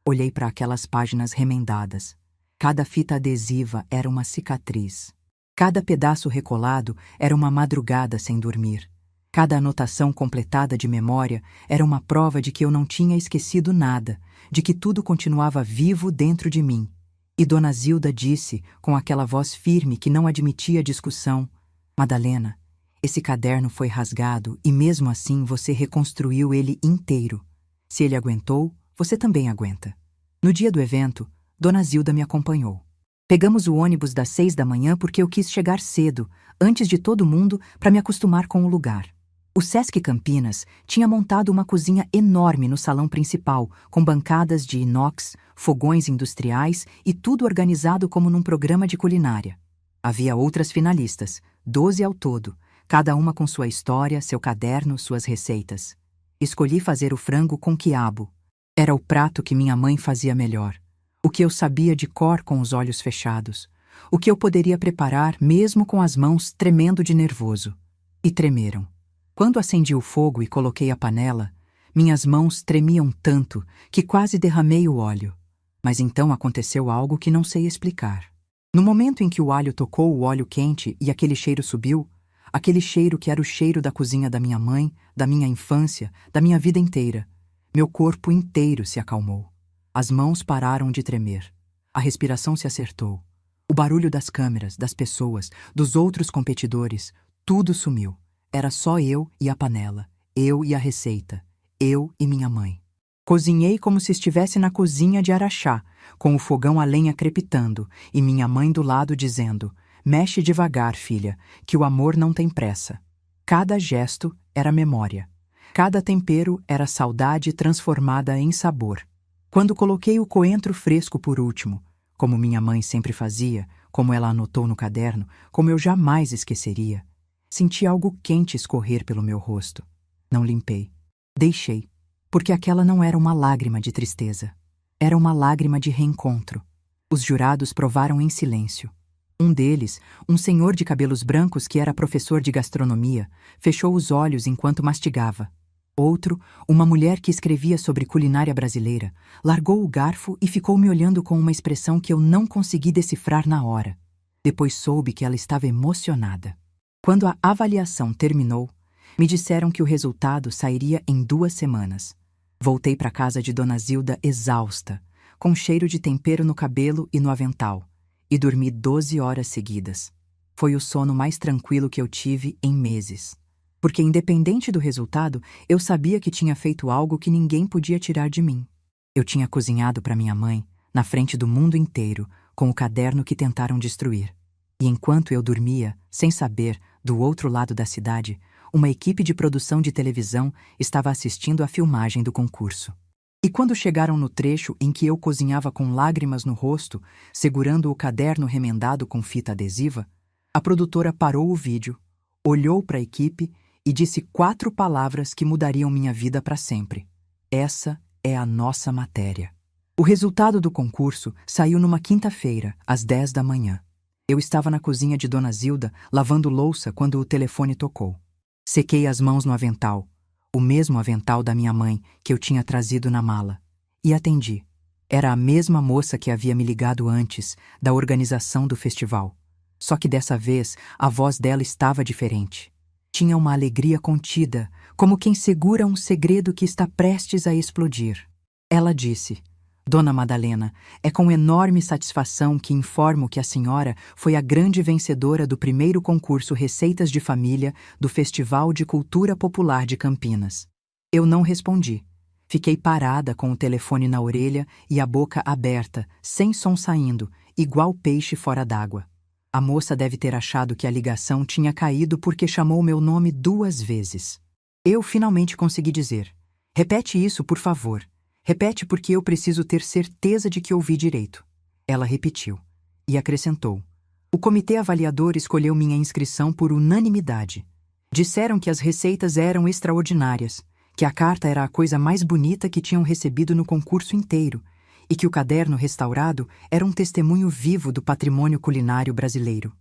S1: Olhei para aquelas páginas remendadas. Cada fita adesiva era uma cicatriz. Cada pedaço recolado era uma madrugada sem dormir. Cada anotação completada de memória era uma prova de que eu não tinha esquecido nada, de que tudo continuava vivo dentro de mim. E Dona Zilda disse, com aquela voz firme que não admitia discussão: Madalena, esse caderno foi rasgado e mesmo assim você reconstruiu ele inteiro. Se ele aguentou, você também aguenta. No dia do evento, Dona Zilda me acompanhou. Pegamos o ônibus das 6 da manhã porque eu quis chegar cedo, antes de todo mundo, para me acostumar com o lugar. O Sesc Campinas tinha montado uma cozinha enorme no salão principal, com bancadas de inox, fogões industriais e tudo organizado como num programa de culinária. Havia outras finalistas, 12 ao todo, cada uma com sua história, seu caderno, suas receitas. Escolhi fazer o frango com quiabo. Era o prato que minha mãe fazia melhor. O que eu sabia de cor com os olhos fechados. O que eu poderia preparar mesmo com as mãos tremendo de nervoso. E tremeram. Quando acendi o fogo e coloquei a panela, minhas mãos tremiam tanto que quase derramei o óleo. Mas então aconteceu algo que não sei explicar. No momento em que o alho tocou o óleo quente e aquele cheiro subiu, aquele cheiro que era o cheiro da cozinha da minha mãe, da minha infância, da minha vida inteira, meu corpo inteiro se acalmou. As mãos pararam de tremer. A respiração se acertou. O barulho das câmeras, das pessoas, dos outros competidores, tudo sumiu. Era só eu e a panela, eu e a receita, eu e minha mãe. Cozinhei como se estivesse na cozinha de Araxá, com o fogão a lenha crepitando e minha mãe do lado dizendo: mexe devagar, filha, que o amor não tem pressa. Cada gesto era memória. Cada tempero era saudade transformada em sabor. Quando coloquei o coentro fresco por último, como minha mãe sempre fazia, como ela anotou no caderno, como eu jamais esqueceria, senti algo quente escorrer pelo meu rosto. Não limpei. Deixei. Porque aquela não era uma lágrima de tristeza. Era uma lágrima de reencontro. Os jurados provaram em silêncio. Um deles, um senhor de cabelos brancos que era professor de gastronomia, fechou os olhos enquanto mastigava. Outro, uma mulher que escrevia sobre culinária brasileira, largou o garfo e ficou me olhando com uma expressão que eu não consegui decifrar na hora. Depois soube que ela estava emocionada. Quando a avaliação terminou, me disseram que o resultado sairia em 2 semanas. Voltei para casa de Dona Zilda exausta, com cheiro de tempero no cabelo e no avental, e dormi 12 horas seguidas. Foi o sono mais tranquilo que eu tive em meses. Porque, independente do resultado, eu sabia que tinha feito algo que ninguém podia tirar de mim. Eu tinha cozinhado para minha mãe, na frente do mundo inteiro, com o caderno que tentaram destruir. E enquanto eu dormia, sem saber, do outro lado da cidade, uma equipe de produção de televisão estava assistindo à filmagem do concurso. E quando chegaram no trecho em que eu cozinhava com lágrimas no rosto, segurando o caderno remendado com fita adesiva, a produtora parou o vídeo, olhou para a equipe e disse 4 palavras que mudariam minha vida para sempre. Essa é a nossa matéria. O resultado do concurso saiu numa quinta-feira, às 10 da manhã. Eu estava na cozinha de Dona Zilda, lavando louça quando o telefone tocou. Sequei as mãos no avental, o mesmo avental da minha mãe que eu tinha trazido na mala, e atendi. Era a mesma moça que havia me ligado antes, da organização do festival. Só que dessa vez a voz dela estava diferente. Tinha uma alegria contida, como quem segura um segredo que está prestes a explodir. Ela disse: Dona Madalena, é com enorme satisfação que informo que a senhora foi a grande vencedora do primeiro concurso Receitas de Família do Festival de Cultura Popular de Campinas. Eu não respondi. Fiquei parada com o telefone na orelha e a boca aberta, sem som saindo, igual peixe fora d'água. A moça deve ter achado que a ligação tinha caído porque chamou meu nome 2 vezes. Eu finalmente consegui dizer: repete isso, por favor. Repete porque eu preciso ter certeza de que ouvi direito. Ela repetiu. E acrescentou. O comitê avaliador escolheu minha inscrição por unanimidade. Disseram que as receitas eram extraordinárias, que a carta era a coisa mais bonita que tinham recebido no concurso inteiro e que o caderno restaurado era um testemunho vivo do patrimônio culinário brasileiro.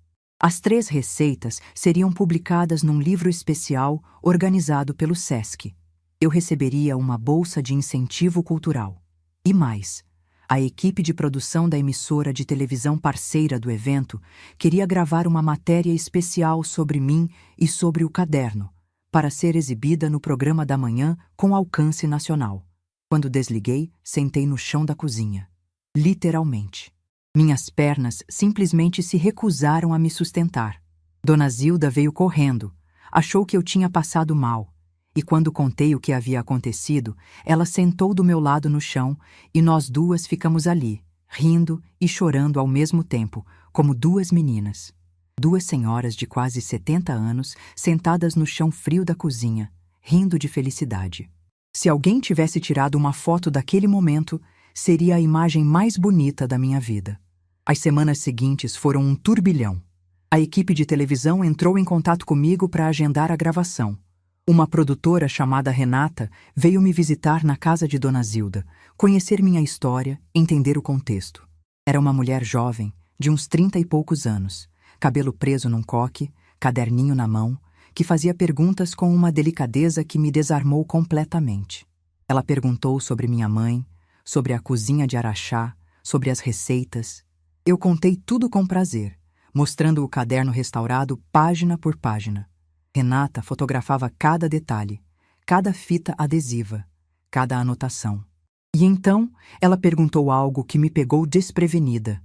S1: As 3 receitas seriam publicadas num livro especial organizado pelo SESC. Eu receberia uma bolsa de incentivo cultural. E mais, a equipe de produção da emissora de televisão parceira do evento queria gravar uma matéria especial sobre mim e sobre o caderno, para ser exibida no programa da manhã com alcance nacional. Quando desliguei, sentei no chão da cozinha. Literalmente. Minhas pernas simplesmente se recusaram a me sustentar. Dona Zilda veio correndo, achou que eu tinha passado mal, e quando contei o que havia acontecido, ela sentou do meu lado no chão e nós 2 ficamos ali, rindo e chorando ao mesmo tempo, como 2 meninas. 2 senhoras de quase 70 anos sentadas no chão frio da cozinha, rindo de felicidade. Se alguém tivesse tirado uma foto daquele momento, seria a imagem mais bonita da minha vida. As semanas seguintes foram um turbilhão. A equipe de televisão entrou em contato comigo para agendar a gravação. Uma produtora chamada Renata veio me visitar na casa de Dona Zilda, conhecer minha história, entender o contexto. Era uma mulher jovem, de uns 30 e poucos anos, cabelo preso num coque, caderninho na mão, que fazia perguntas com uma delicadeza que me desarmou completamente. Ela perguntou sobre minha mãe, sobre a cozinha de Araxá, sobre as receitas. Eu contei tudo com prazer, mostrando o caderno restaurado página por página. Renata fotografava cada detalhe, cada fita adesiva, cada anotação. E então ela perguntou algo que me pegou desprevenida.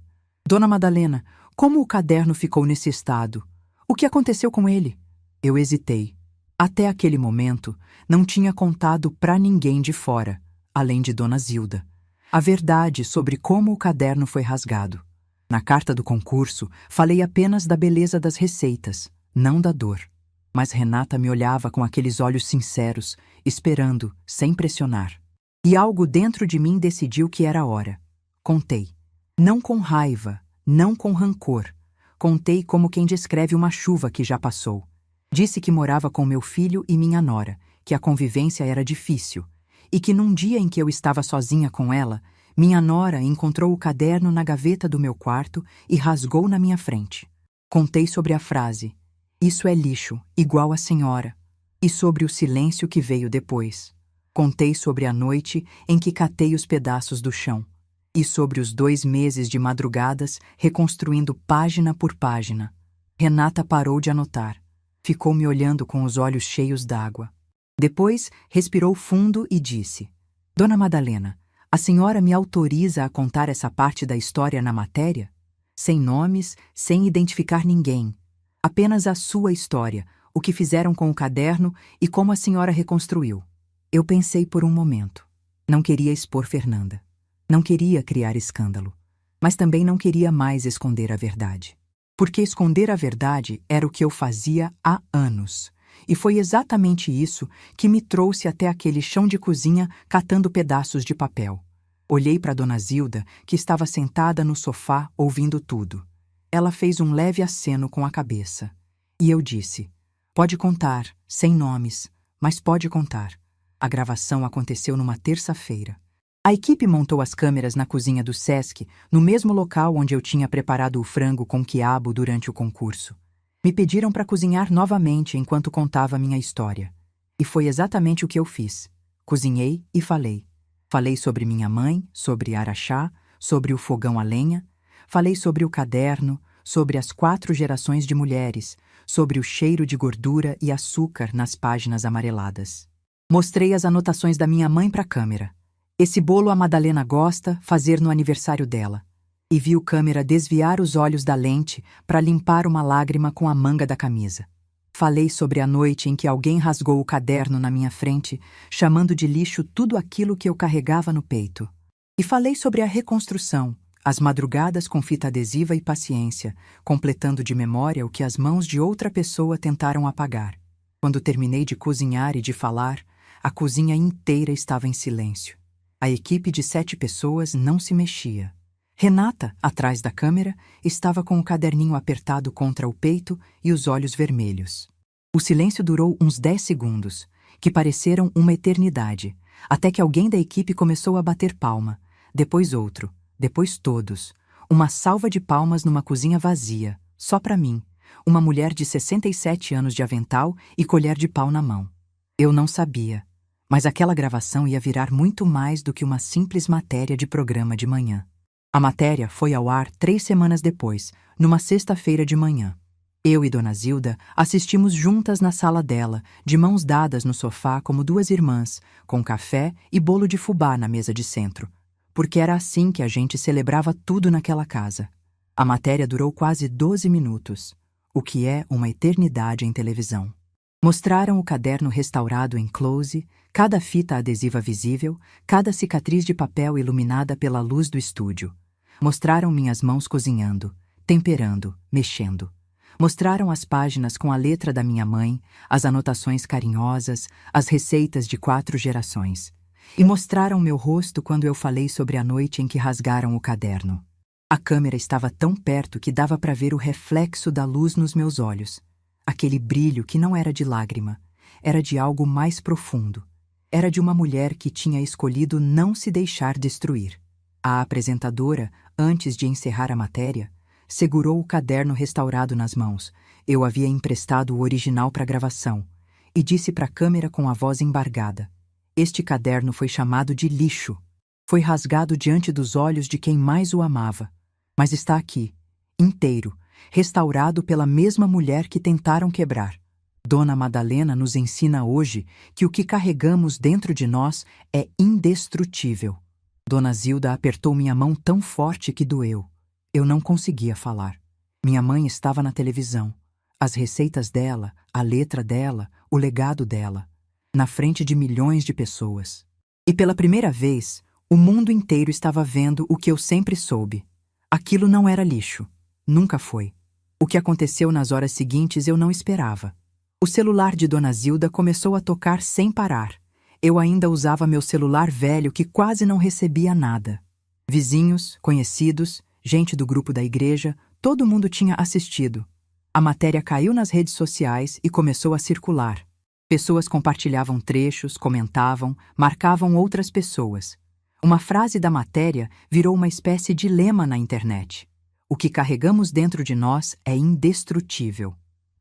S1: Dona Madalena, como o caderno ficou nesse estado? O que aconteceu com ele? Eu hesitei. Até aquele momento, não tinha contado para ninguém de fora, além de Dona Zilda, a verdade sobre como o caderno foi rasgado. Na carta do concurso, falei apenas da beleza das receitas, não da dor. Mas Renata me olhava com aqueles olhos sinceros, esperando, sem pressionar. E algo dentro de mim decidiu que era a hora. Contei. Não com raiva, não com rancor. Contei como quem descreve uma chuva que já passou. Disse que morava com meu filho e minha nora, que a convivência era difícil, e que num dia em que eu estava sozinha com ela, minha nora encontrou o caderno na gaveta do meu quarto e rasgou na minha frente. Contei sobre a frase, "Isso é lixo, igual a senhora", e sobre o silêncio que veio depois. Contei sobre a noite em que catei os pedaços do chão, e sobre os 2 meses de madrugadas reconstruindo página por página. Renata parou de anotar. Ficou me olhando com os olhos cheios d'água. Depois, respirou fundo e disse, "Dona Madalena, a senhora me autoriza a contar essa parte da história na matéria? Sem nomes, sem identificar ninguém. Apenas a sua história, o que fizeram com o caderno e como a senhora reconstruiu." Eu pensei por um momento. Não queria expor Fernanda. Não queria criar escândalo. Mas também não queria mais esconder a verdade. Porque esconder a verdade era o que eu fazia há anos. E foi exatamente isso que me trouxe até aquele chão de cozinha catando pedaços de papel. Olhei para Dona Zilda, que estava sentada no sofá ouvindo tudo. Ela fez um leve aceno com a cabeça. E eu disse, "Pode contar, sem nomes, mas pode contar." A gravação aconteceu numa terça-feira. A equipe montou as câmeras na cozinha do SESC, no mesmo local onde eu tinha preparado o frango com quiabo durante o concurso. Me pediram para cozinhar novamente enquanto contava minha história. E foi exatamente o que eu fiz. Cozinhei e falei. Falei sobre minha mãe, sobre Araxá, sobre o fogão a lenha. Falei sobre o caderno, sobre as 4 gerações de mulheres, sobre o cheiro de gordura e açúcar nas páginas amareladas. Mostrei as anotações da minha mãe para a câmera. Esse bolo a Madalena gosta, fazer no aniversário dela. E vi o câmera desviar os olhos da lente para limpar uma lágrima com a manga da camisa. Falei sobre a noite em que alguém rasgou o caderno na minha frente, chamando de lixo tudo aquilo que eu carregava no peito. E falei sobre a reconstrução, as madrugadas com fita adesiva e paciência, completando de memória o que as mãos de outra pessoa tentaram apagar. Quando terminei de cozinhar e de falar, a cozinha inteira estava em silêncio. A equipe de 7 pessoas não se mexia. Renata, atrás da câmera, estava com o caderninho apertado contra o peito e os olhos vermelhos. O silêncio durou uns 10 segundos, que pareceram uma eternidade, até que alguém da equipe começou a bater palma, depois outro, depois todos. Uma salva de palmas numa cozinha vazia, só para mim, uma mulher de 67 anos de avental e colher de pau na mão. Eu não sabia, mas aquela gravação ia virar muito mais do que uma simples matéria de programa de manhã. A matéria foi ao ar 3 semanas depois, numa sexta-feira de manhã. Eu e Dona Zilda assistimos juntas na sala dela, de mãos dadas no sofá como 2 irmãs, com café e bolo de fubá na mesa de centro, porque era assim que a gente celebrava tudo naquela casa. A matéria durou quase 12 minutos, o que é uma eternidade em televisão. Mostraram o caderno restaurado em close, cada fita adesiva visível, cada cicatriz de papel iluminada pela luz do estúdio. Mostraram minhas mãos cozinhando, temperando, mexendo. Mostraram as páginas com a letra da minha mãe, as anotações carinhosas, as receitas de 4 gerações. E mostraram meu rosto quando eu falei sobre a noite em que rasgaram o caderno. A câmera estava tão perto que dava para ver o reflexo da luz nos meus olhos. Aquele brilho que não era de lágrima, era de algo mais profundo. Era de uma mulher que tinha escolhido não se deixar destruir. A apresentadora, antes de encerrar a matéria, segurou o caderno restaurado nas mãos. Eu havia emprestado o original para a gravação e disse para a câmera com a voz embargada: "Este caderno foi chamado de lixo. Foi rasgado diante dos olhos de quem mais o amava. Mas está aqui, inteiro, restaurado pela mesma mulher que tentaram quebrar. Dona Madalena nos ensina hoje que o que carregamos dentro de nós é indestrutível." Dona Zilda apertou minha mão tão forte que doeu. Eu não conseguia falar. Minha mãe estava na televisão. As receitas dela, a letra dela, o legado dela. Na frente de milhões de pessoas. E pela primeira vez, o mundo inteiro estava vendo o que eu sempre soube. Aquilo não era lixo. Nunca foi. O que aconteceu nas horas seguintes eu não esperava. O celular de Dona Zilda começou a tocar sem parar. Eu ainda usava meu celular velho que quase não recebia nada. Vizinhos, conhecidos, gente do grupo da igreja, todo mundo tinha assistido. A matéria caiu nas redes sociais e começou a circular. Pessoas compartilhavam trechos, comentavam, marcavam outras pessoas. Uma frase da matéria virou uma espécie de lema na internet. O que carregamos dentro de nós é indestrutível.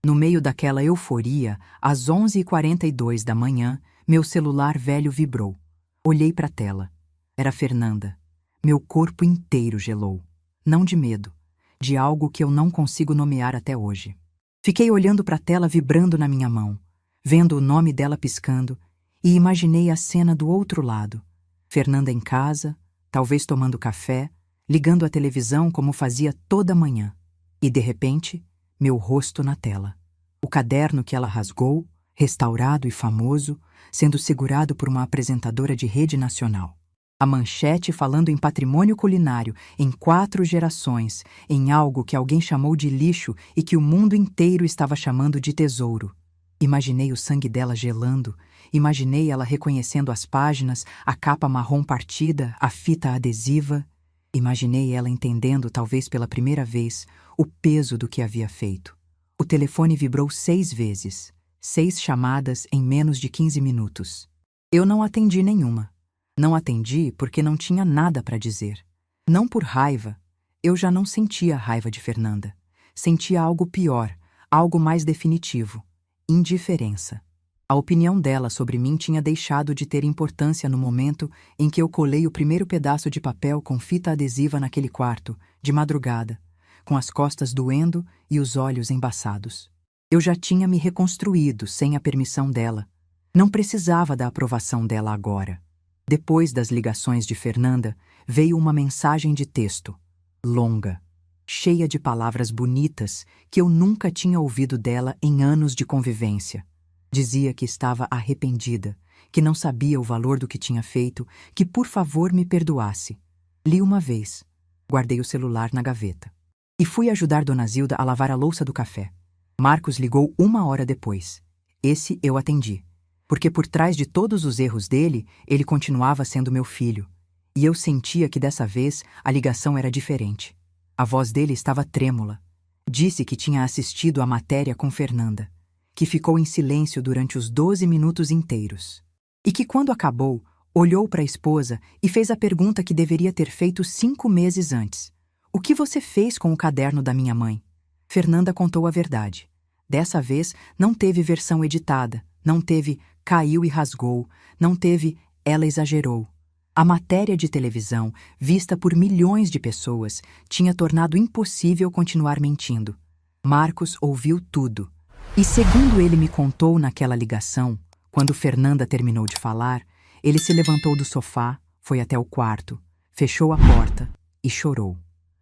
S1: No meio daquela euforia, às 11h42 da manhã, meu celular velho vibrou. Olhei para a tela. Era Fernanda. Meu corpo inteiro gelou. Não de medo, de algo que eu não consigo nomear até hoje. Fiquei olhando para a tela vibrando na minha mão, vendo o nome dela piscando, e imaginei a cena do outro lado. Fernanda em casa, talvez tomando café, ligando a televisão como fazia toda manhã. E, de repente, meu rosto na tela. O caderno que ela rasgou, restaurado e famoso, sendo segurado por uma apresentadora de rede nacional. A manchete falando em patrimônio culinário, em 4 gerações, em algo que alguém chamou de lixo e que o mundo inteiro estava chamando de tesouro. Imaginei o sangue dela gelando, imaginei ela reconhecendo as páginas, a capa marrom partida, a fita adesiva. Imaginei ela entendendo, talvez pela primeira vez, o peso do que havia feito. O telefone vibrou 6 vezes, 6 chamadas em menos de 15 minutos. Eu não atendi nenhuma. Não atendi porque não tinha nada para dizer. Não por raiva. Eu já não sentia a raiva de Fernanda. Sentia algo pior, algo mais definitivo. Indiferença. A opinião dela sobre mim tinha deixado de ter importância no momento em que eu colei o primeiro pedaço de papel com fita adesiva naquele quarto, de madrugada, com as costas doendo e os olhos embaçados. Eu já tinha me reconstruído sem a permissão dela. Não precisava da aprovação dela agora. Depois das ligações de Fernanda, veio uma mensagem de texto, longa, cheia de palavras bonitas que eu nunca tinha ouvido dela em anos de convivência. Dizia que estava arrependida, que não sabia o valor do que tinha feito, que por favor me perdoasse. Li uma vez, guardei o celular na gaveta. E fui ajudar Dona Zilda a lavar a louça do café. Marcos ligou 1 hora depois. Esse eu atendi. porque por trás de todos os erros dele, ele continuava sendo meu filho. E eu sentia que dessa vez a ligação era diferente. A voz dele estava trêmula. Disse que tinha assistido à matéria com Fernanda, que ficou em silêncio durante os 12 minutos inteiros. E que quando acabou, olhou para a esposa e fez a pergunta que deveria ter feito 5 meses antes. O que você fez com o caderno da minha mãe? Fernanda contou a verdade. Dessa vez, não teve versão editada, não teve caiu e rasgou, não teve ela exagerou. A matéria de televisão, vista por milhões de pessoas, tinha tornado impossível continuar mentindo. Marcos ouviu tudo. E segundo ele me contou naquela ligação, quando Fernanda terminou de falar, ele se levantou do sofá, foi até o quarto, fechou a porta e chorou.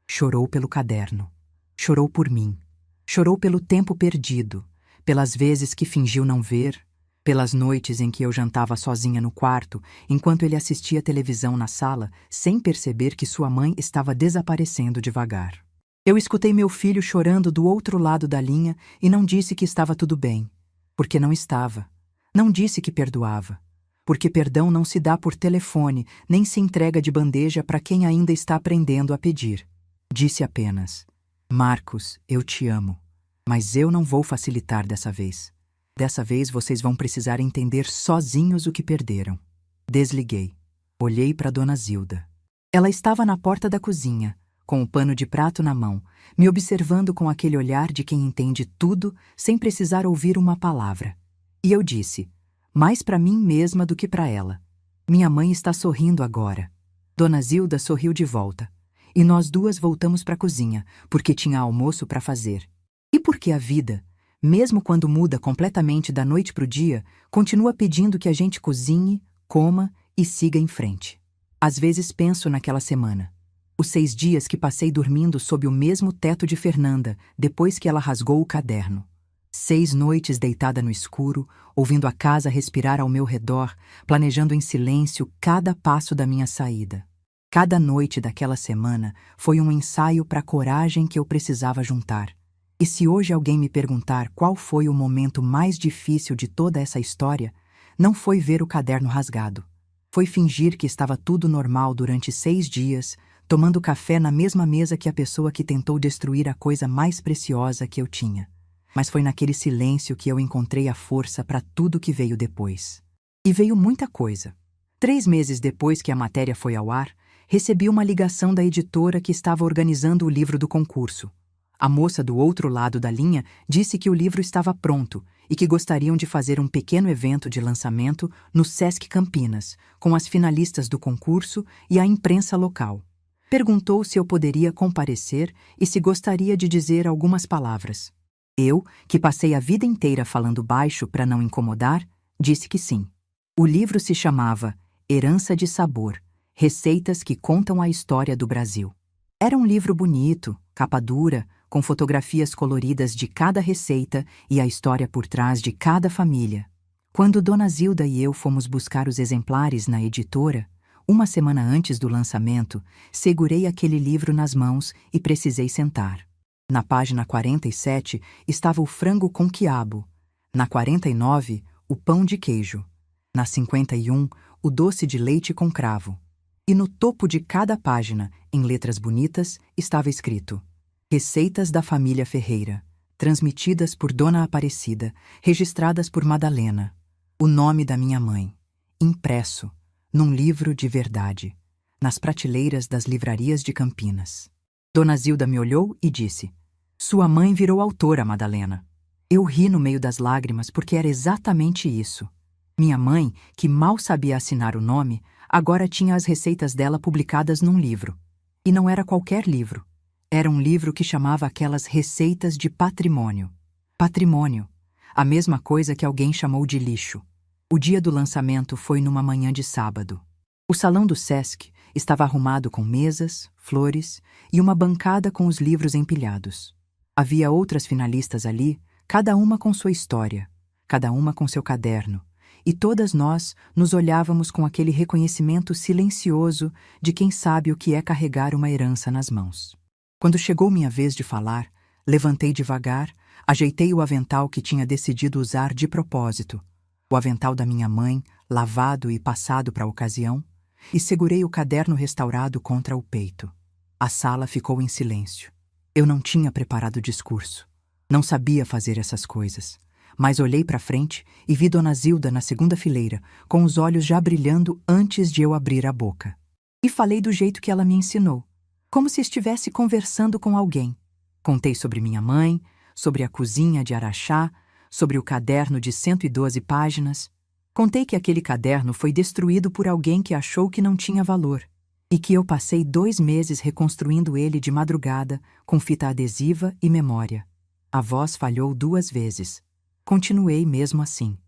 S1: Chorou pelo caderno. Chorou por mim. Chorou pelo tempo perdido, pelas vezes que fingiu não ver, pelas noites em que eu jantava sozinha no quarto, enquanto ele assistia televisão na sala, sem perceber que sua mãe estava desaparecendo devagar. Eu escutei meu filho chorando do outro lado da linha e não disse que estava tudo bem, porque não estava. Não disse que perdoava, porque perdão não se dá por telefone, nem se entrega de bandeja para quem ainda está aprendendo a pedir. Disse apenas: Marcos, eu te amo, mas eu não vou facilitar dessa vez. Dessa vez vocês vão precisar entender sozinhos o que perderam. Desliguei. Olhei para Dona Zilda. Ela estava na porta da cozinha, com o pano de prato na mão, me observando com aquele olhar de quem entende tudo sem precisar ouvir uma palavra. E eu disse, mais para mim mesma do que para ela: minha mãe está sorrindo agora. Dona Zilda sorriu de volta. E nós duas voltamos para a cozinha, porque tinha almoço para fazer. E porque a vida, mesmo quando muda completamente da noite para o dia, continua pedindo que a gente cozinhe, coma e siga em frente. Às vezes penso naquela semana. Os 6 dias que passei dormindo sob o mesmo teto de Fernanda, depois que ela rasgou o caderno. 6 noites deitada no escuro, ouvindo a casa respirar ao meu redor, planejando em silêncio cada passo da minha saída. Cada noite daquela semana foi um ensaio para a coragem que eu precisava juntar. E se hoje alguém me perguntar qual foi o momento mais difícil de toda essa história, não foi ver o caderno rasgado. Foi fingir que estava tudo normal durante 6 dias, tomando café na mesma mesa que a pessoa que tentou destruir a coisa mais preciosa que eu tinha. Mas foi naquele silêncio que eu encontrei a força para tudo que veio depois. E veio muita coisa. 3 meses depois que a matéria foi ao ar, recebi uma ligação da editora que estava organizando o livro do concurso. A moça do outro lado da linha disse que o livro estava pronto e que gostariam de fazer um pequeno evento de lançamento no Sesc Campinas, com as finalistas do concurso e a imprensa local. Perguntou se eu poderia comparecer e se gostaria de dizer algumas palavras. Eu, que passei a vida inteira falando baixo para não incomodar, disse que sim. O livro se chamava Herança de Sabor, Receitas que Contam a História do Brasil. Era um livro bonito, capa dura, com fotografias coloridas de cada receita e a história por trás de cada família. Quando Dona Zilda e eu fomos buscar os exemplares na editora, uma semana antes do lançamento, segurei aquele livro nas mãos e precisei sentar. Na página 47 estava o frango com quiabo, na 49, o pão de queijo, na 51, o doce de leite com cravo. E no topo de cada página, em letras bonitas, estava escrito: Receitas da família Ferreira, transmitidas por Dona Aparecida, registradas por Madalena. O nome da minha mãe, impresso, num livro de verdade, nas prateleiras das livrarias de Campinas. Dona Zilda me olhou e disse: Sua mãe virou autora, Madalena. Eu ri no meio das lágrimas porque era exatamente isso. Minha mãe, que mal sabia assinar o nome, agora tinha as receitas dela publicadas num livro. E não era qualquer livro. Era um livro que chamava aquelas receitas de patrimônio. Patrimônio. A mesma coisa que alguém chamou de lixo. O dia do lançamento foi numa manhã de sábado. O salão do Sesc estava arrumado com mesas, flores e uma bancada com os livros empilhados. Havia outras finalistas ali, cada uma com sua história, cada uma com seu caderno, e todas nós nos olhávamos com aquele reconhecimento silencioso de quem sabe o que é carregar uma herança nas mãos. Quando chegou minha vez de falar, levantei devagar, ajeitei o avental que tinha decidido usar de propósito. o avental da minha mãe, lavado e passado para a ocasião, e segurei o caderno restaurado contra o peito. A sala ficou em silêncio. Eu não tinha preparado o discurso. Não sabia fazer essas coisas. Mas olhei para frente e vi Dona Zilda na segunda fileira, com os olhos já brilhando antes de eu abrir a boca. E falei do jeito que ela me ensinou, como se estivesse conversando com alguém. Contei sobre minha mãe, sobre a cozinha de Araxá, sobre o caderno de 112 páginas. Contei que aquele caderno foi destruído por alguém que achou que não tinha valor, e que eu passei 2 meses reconstruindo ele de madrugada, com fita adesiva e memória. A voz falhou 2 vezes. Continuei mesmo assim.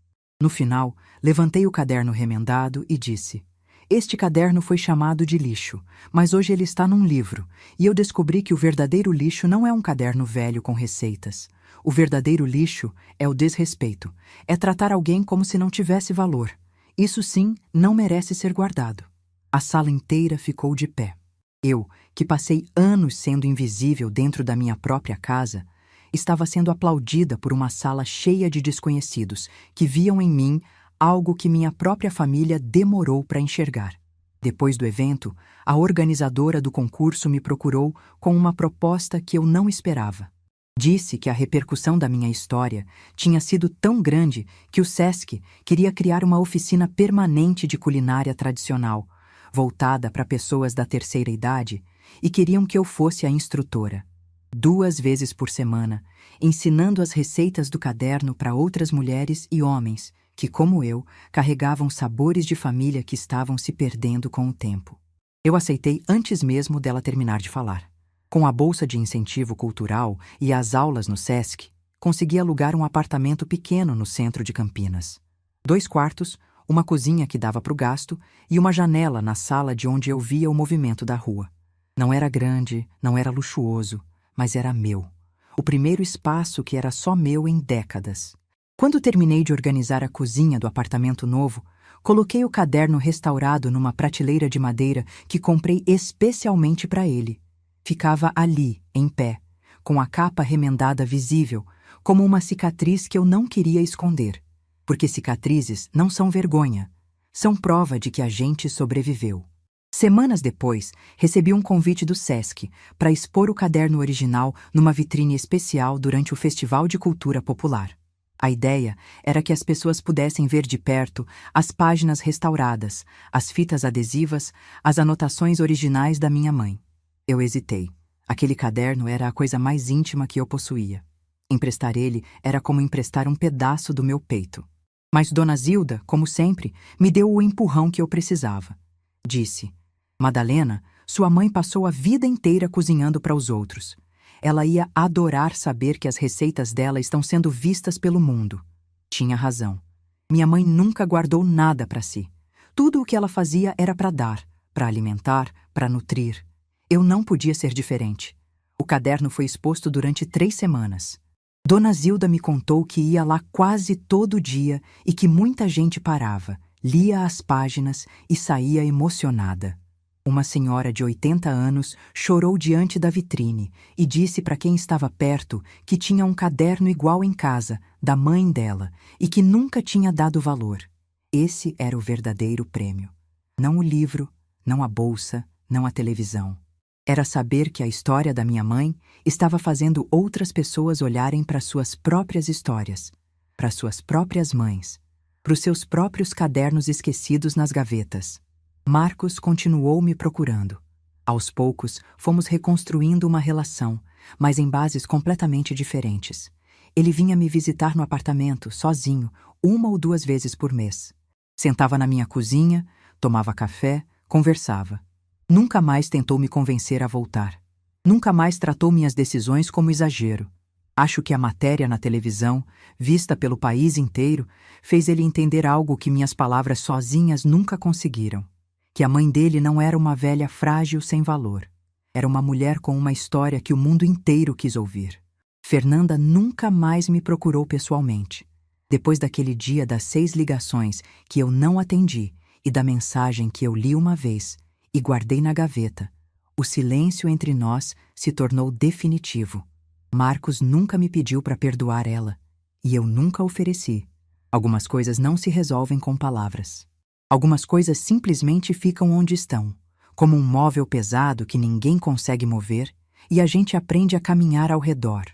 S1: No final, levantei o caderno remendado e disse: "Este caderno foi chamado de lixo, mas hoje ele está num livro, e eu descobri que o verdadeiro lixo não é um caderno velho com receitas. O verdadeiro lixo é o desrespeito, é tratar alguém como se não tivesse valor. Isso sim, não merece ser guardado." A sala inteira ficou de pé. Eu, que passei anos sendo invisível dentro da minha própria casa, estava sendo aplaudida por uma sala cheia de desconhecidos que viam em mim algo que minha própria família demorou para enxergar. Depois do evento, a organizadora do concurso me procurou com uma proposta que eu não esperava. Disse que a repercussão da minha história tinha sido tão grande que o SESC queria criar uma oficina permanente de culinária tradicional, voltada para pessoas da terceira idade, e queriam que eu fosse a instrutora. 2 vezes por semana, ensinando as receitas do caderno para outras mulheres e homens que, como eu, carregavam sabores de família que estavam se perdendo com o tempo. Eu aceitei antes mesmo dela terminar de falar. Com a bolsa de incentivo cultural e as aulas no SESC, consegui alugar um apartamento pequeno no centro de Campinas. 2 quartos, uma cozinha que dava para o gasto e uma janela na sala de onde eu via o movimento da rua. Não era grande, não era luxuoso, mas era meu. O primeiro espaço que era só meu em décadas. Quando terminei de organizar a cozinha do apartamento novo, coloquei o caderno restaurado numa prateleira de madeira que comprei especialmente para ele. Ficava ali, em pé, com a capa remendada visível, como uma cicatriz que eu não queria esconder. Porque cicatrizes não são vergonha, são prova de que a gente sobreviveu. Semanas depois, recebi um convite do SESC para expor o caderno original numa vitrine especial durante o Festival de Cultura Popular. A ideia era que as pessoas pudessem ver de perto as páginas restauradas, as fitas adesivas, as anotações originais da minha mãe. Eu hesitei. Aquele caderno era a coisa mais íntima que eu possuía. Emprestar ele era como emprestar um pedaço do meu peito. Mas Dona Zilda, como sempre, me deu o empurrão que eu precisava. Disse: "Madalena, sua mãe passou a vida inteira cozinhando para os outros. Ela ia adorar saber que as receitas dela estão sendo vistas pelo mundo." Tinha razão. Minha mãe nunca guardou nada para si. Tudo o que ela fazia era para dar, para alimentar, para nutrir. Eu não podia ser diferente. O caderno foi exposto durante 3 semanas. Dona Zilda me contou que ia lá quase todo dia e que muita gente parava, lia as páginas e saía emocionada. Uma senhora de 80 anos chorou diante da vitrine e disse para quem estava perto que tinha um caderno igual em casa, da mãe dela, e que nunca tinha dado valor. Esse era o verdadeiro prêmio. Não o livro, não a bolsa, não a televisão. Era saber que a história da minha mãe estava fazendo outras pessoas olharem para suas próprias histórias, para suas próprias mães, para os seus próprios cadernos esquecidos nas gavetas. Marcos continuou me procurando. Aos poucos, fomos reconstruindo uma relação, mas em bases completamente diferentes. Ele vinha me visitar no apartamento, sozinho, 1 ou 2 vezes por mês. Sentava na minha cozinha, tomava café, conversava. Nunca mais tentou me convencer a voltar. Nunca mais tratou minhas decisões como exagero. Acho que a matéria na televisão, vista pelo país inteiro, fez ele entender algo que minhas palavras sozinhas nunca conseguiram. Que a mãe dele não era uma velha frágil sem valor. Era uma mulher com uma história que o mundo inteiro quis ouvir. Fernanda nunca mais me procurou pessoalmente. Depois daquele dia das 6 ligações que eu não atendi e da mensagem que eu li uma vez e guardei na gaveta, o silêncio entre nós se tornou definitivo. Marcos nunca me pediu para perdoar ela, e eu nunca ofereci. Algumas coisas não se resolvem com palavras. Algumas coisas simplesmente ficam onde estão, como um móvel pesado que ninguém consegue mover, e a gente aprende a caminhar ao redor.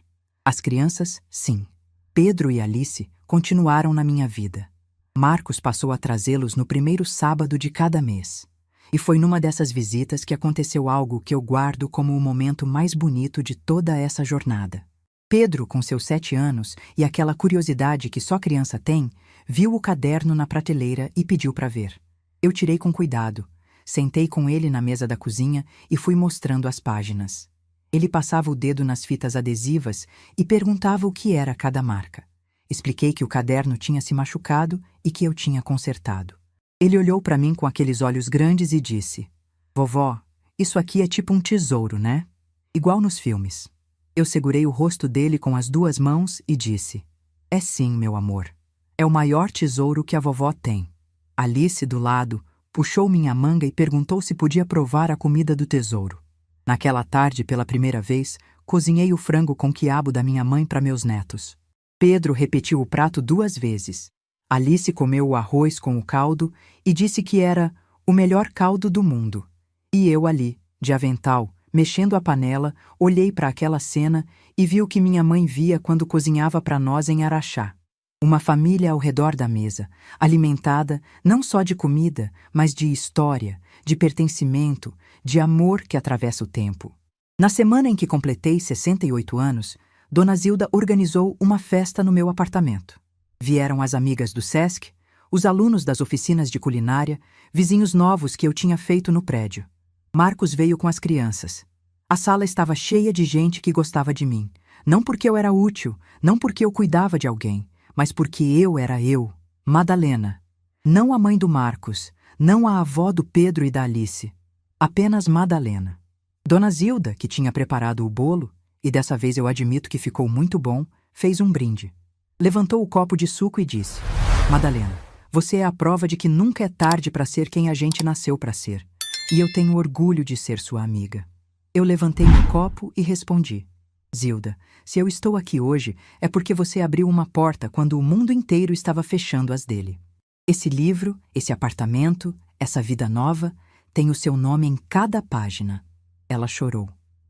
S1: As crianças, sim. Pedro e Alice continuaram na minha vida. Marcos passou a trazê-los no primeiro sábado de cada mês. E foi numa dessas visitas que aconteceu algo que eu guardo como o momento mais bonito de toda essa jornada. Pedro, com seus 7 anos e aquela curiosidade que só criança tem, viu o caderno na prateleira e pediu para ver. Eu tirei com cuidado, sentei com ele na mesa da cozinha e fui mostrando as páginas. Ele passava o dedo nas fitas adesivas e perguntava o que era cada marca. Expliquei que o caderno tinha se machucado e que eu tinha consertado. Ele olhou para mim com aqueles olhos grandes e disse: "Vovó, isso aqui é tipo um tesouro, né? Igual nos filmes." Eu segurei o rosto dele com as 2 mãos e disse: "É sim, meu amor. É o maior tesouro que a vovó tem." Alice, do lado, puxou minha manga e perguntou se podia provar a comida do tesouro. Naquela tarde, pela primeira vez, cozinhei o frango com quiabo da minha mãe para meus netos. Pedro repetiu o prato 2 vezes. Alice comeu o arroz com o caldo e disse que era o melhor caldo do mundo. E eu ali, de avental, mexendo a panela, olhei para aquela cena e vi o que minha mãe via quando cozinhava para nós em Araxá. Uma família ao redor da mesa, alimentada não só de comida, mas de história, de pertencimento, de amor que atravessa o tempo. Na semana em que completei 68 anos, Dona Zilda organizou uma festa no meu apartamento. Vieram as amigas do SESC, os alunos das oficinas de culinária, vizinhos novos que eu tinha feito no prédio. Marcos veio com as crianças. A sala estava cheia de gente que gostava de mim. Não porque eu era útil, não porque eu cuidava de alguém, mas porque eu era eu, Madalena. Não a mãe do Marcos, não a avó do Pedro e da Alice. Apenas Madalena. Dona Zilda, que tinha preparado o bolo, e dessa vez eu admito que ficou muito bom, fez um brinde. Levantou o copo de suco e disse: "Madalena, você é a prova de que nunca é tarde para ser quem a gente nasceu para ser. E eu tenho orgulho de ser sua amiga." Eu levantei o copo e respondi: "Zilda, se eu estou aqui hoje é porque você abriu uma porta quando o mundo inteiro estava fechando as dele. Esse livro, esse apartamento, essa vida nova, tem o seu nome em cada página." Ela chorou.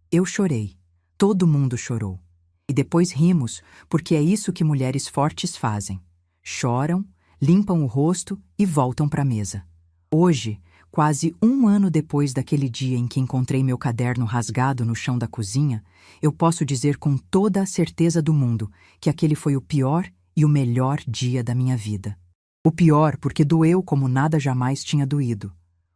S1: Eu chorei. Todo mundo chorou. E depois rimos, porque é isso que mulheres fortes fazem. Choram, limpam o rosto e voltam para a mesa. Hoje, quase 1 ano depois daquele dia em que encontrei meu caderno rasgado no chão da cozinha, eu posso dizer com toda a certeza do mundo que aquele foi o pior e o melhor dia da minha vida. O pior porque doeu como nada jamais tinha doído.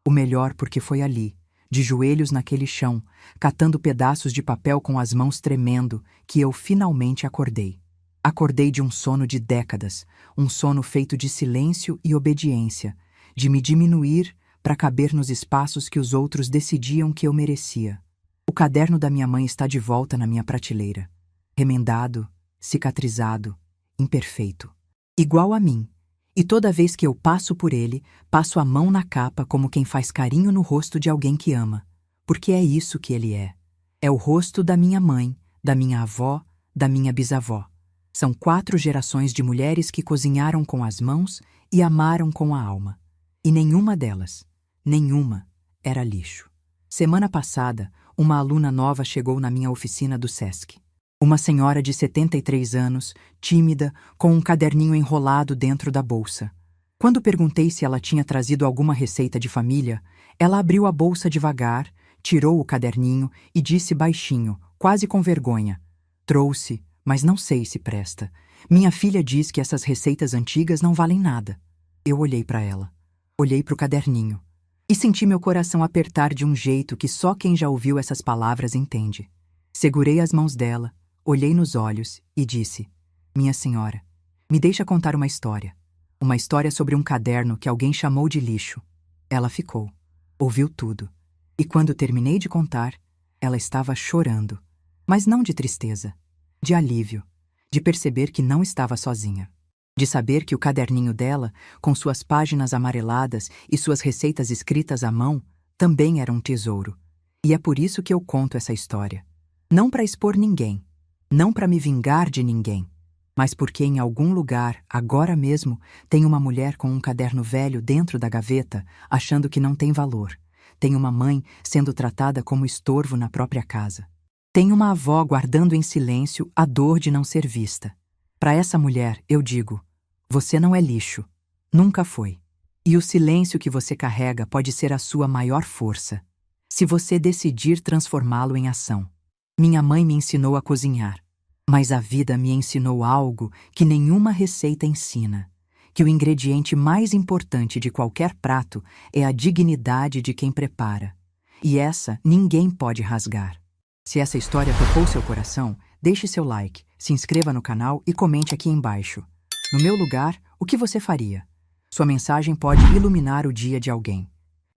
S1: O melhor porque foi ali, de joelhos naquele chão, catando pedaços de papel com as mãos tremendo, que eu finalmente acordei. Acordei de um sono de décadas, um sono feito de silêncio e obediência, de me diminuir para caber nos espaços que os outros decidiam que eu merecia. O caderno da minha mãe está de volta na minha prateleira. Remendado, cicatrizado, imperfeito. Igual a mim. E toda vez que eu passo por ele, passo a mão na capa como quem faz carinho no rosto de alguém que ama. Porque é isso que ele é. É o rosto da minha mãe, da minha avó, da minha bisavó. São 4 gerações de mulheres que cozinharam com as mãos e amaram com a alma. E nenhuma delas, nenhuma, era lixo. Semana passada, uma aluna nova chegou na minha oficina do SESC. Uma senhora de 73 anos, tímida, com um caderninho enrolado dentro da bolsa. Quando perguntei se ela tinha trazido alguma receita de família, ela abriu a bolsa devagar, tirou o caderninho e disse baixinho, quase com vergonha: "Trouxe, mas não sei se presta. Minha filha diz que essas receitas antigas não valem nada." Eu olhei para ela. Olhei para o caderninho. E senti meu coração apertar de um jeito que só quem já ouviu essas palavras entende. Segurei as mãos dela, olhei nos olhos e disse: "Minha senhora, me deixa contar uma história. Uma história sobre um caderno que alguém chamou de lixo." Ela ficou. Ouviu tudo. E quando terminei de contar, ela estava chorando. Mas não de tristeza, de alívio, de perceber que não estava sozinha. De saber que o caderninho dela, com suas páginas amareladas e suas receitas escritas à mão, também era um tesouro. E é por isso que eu conto essa história. Não para expor ninguém. Não para me vingar de ninguém, mas porque em algum lugar, agora mesmo, tem uma mulher com um caderno velho dentro da gaveta, achando que não tem valor. Tem uma mãe sendo tratada como estorvo na própria casa. Tem uma avó guardando em silêncio a dor de não ser vista. Para essa mulher, eu digo: você não é lixo. Nunca foi. E o silêncio que você carrega pode ser a sua maior força, se você decidir transformá-lo em ação. Minha mãe me ensinou a cozinhar, mas a vida me ensinou algo que nenhuma receita ensina, que o ingrediente mais importante de qualquer prato é a dignidade de quem prepara. E essa ninguém pode rasgar. Se essa história tocou seu coração, deixe seu like, se inscreva no canal e comente aqui embaixo. No meu lugar, o que você faria? Sua mensagem pode iluminar o dia de alguém.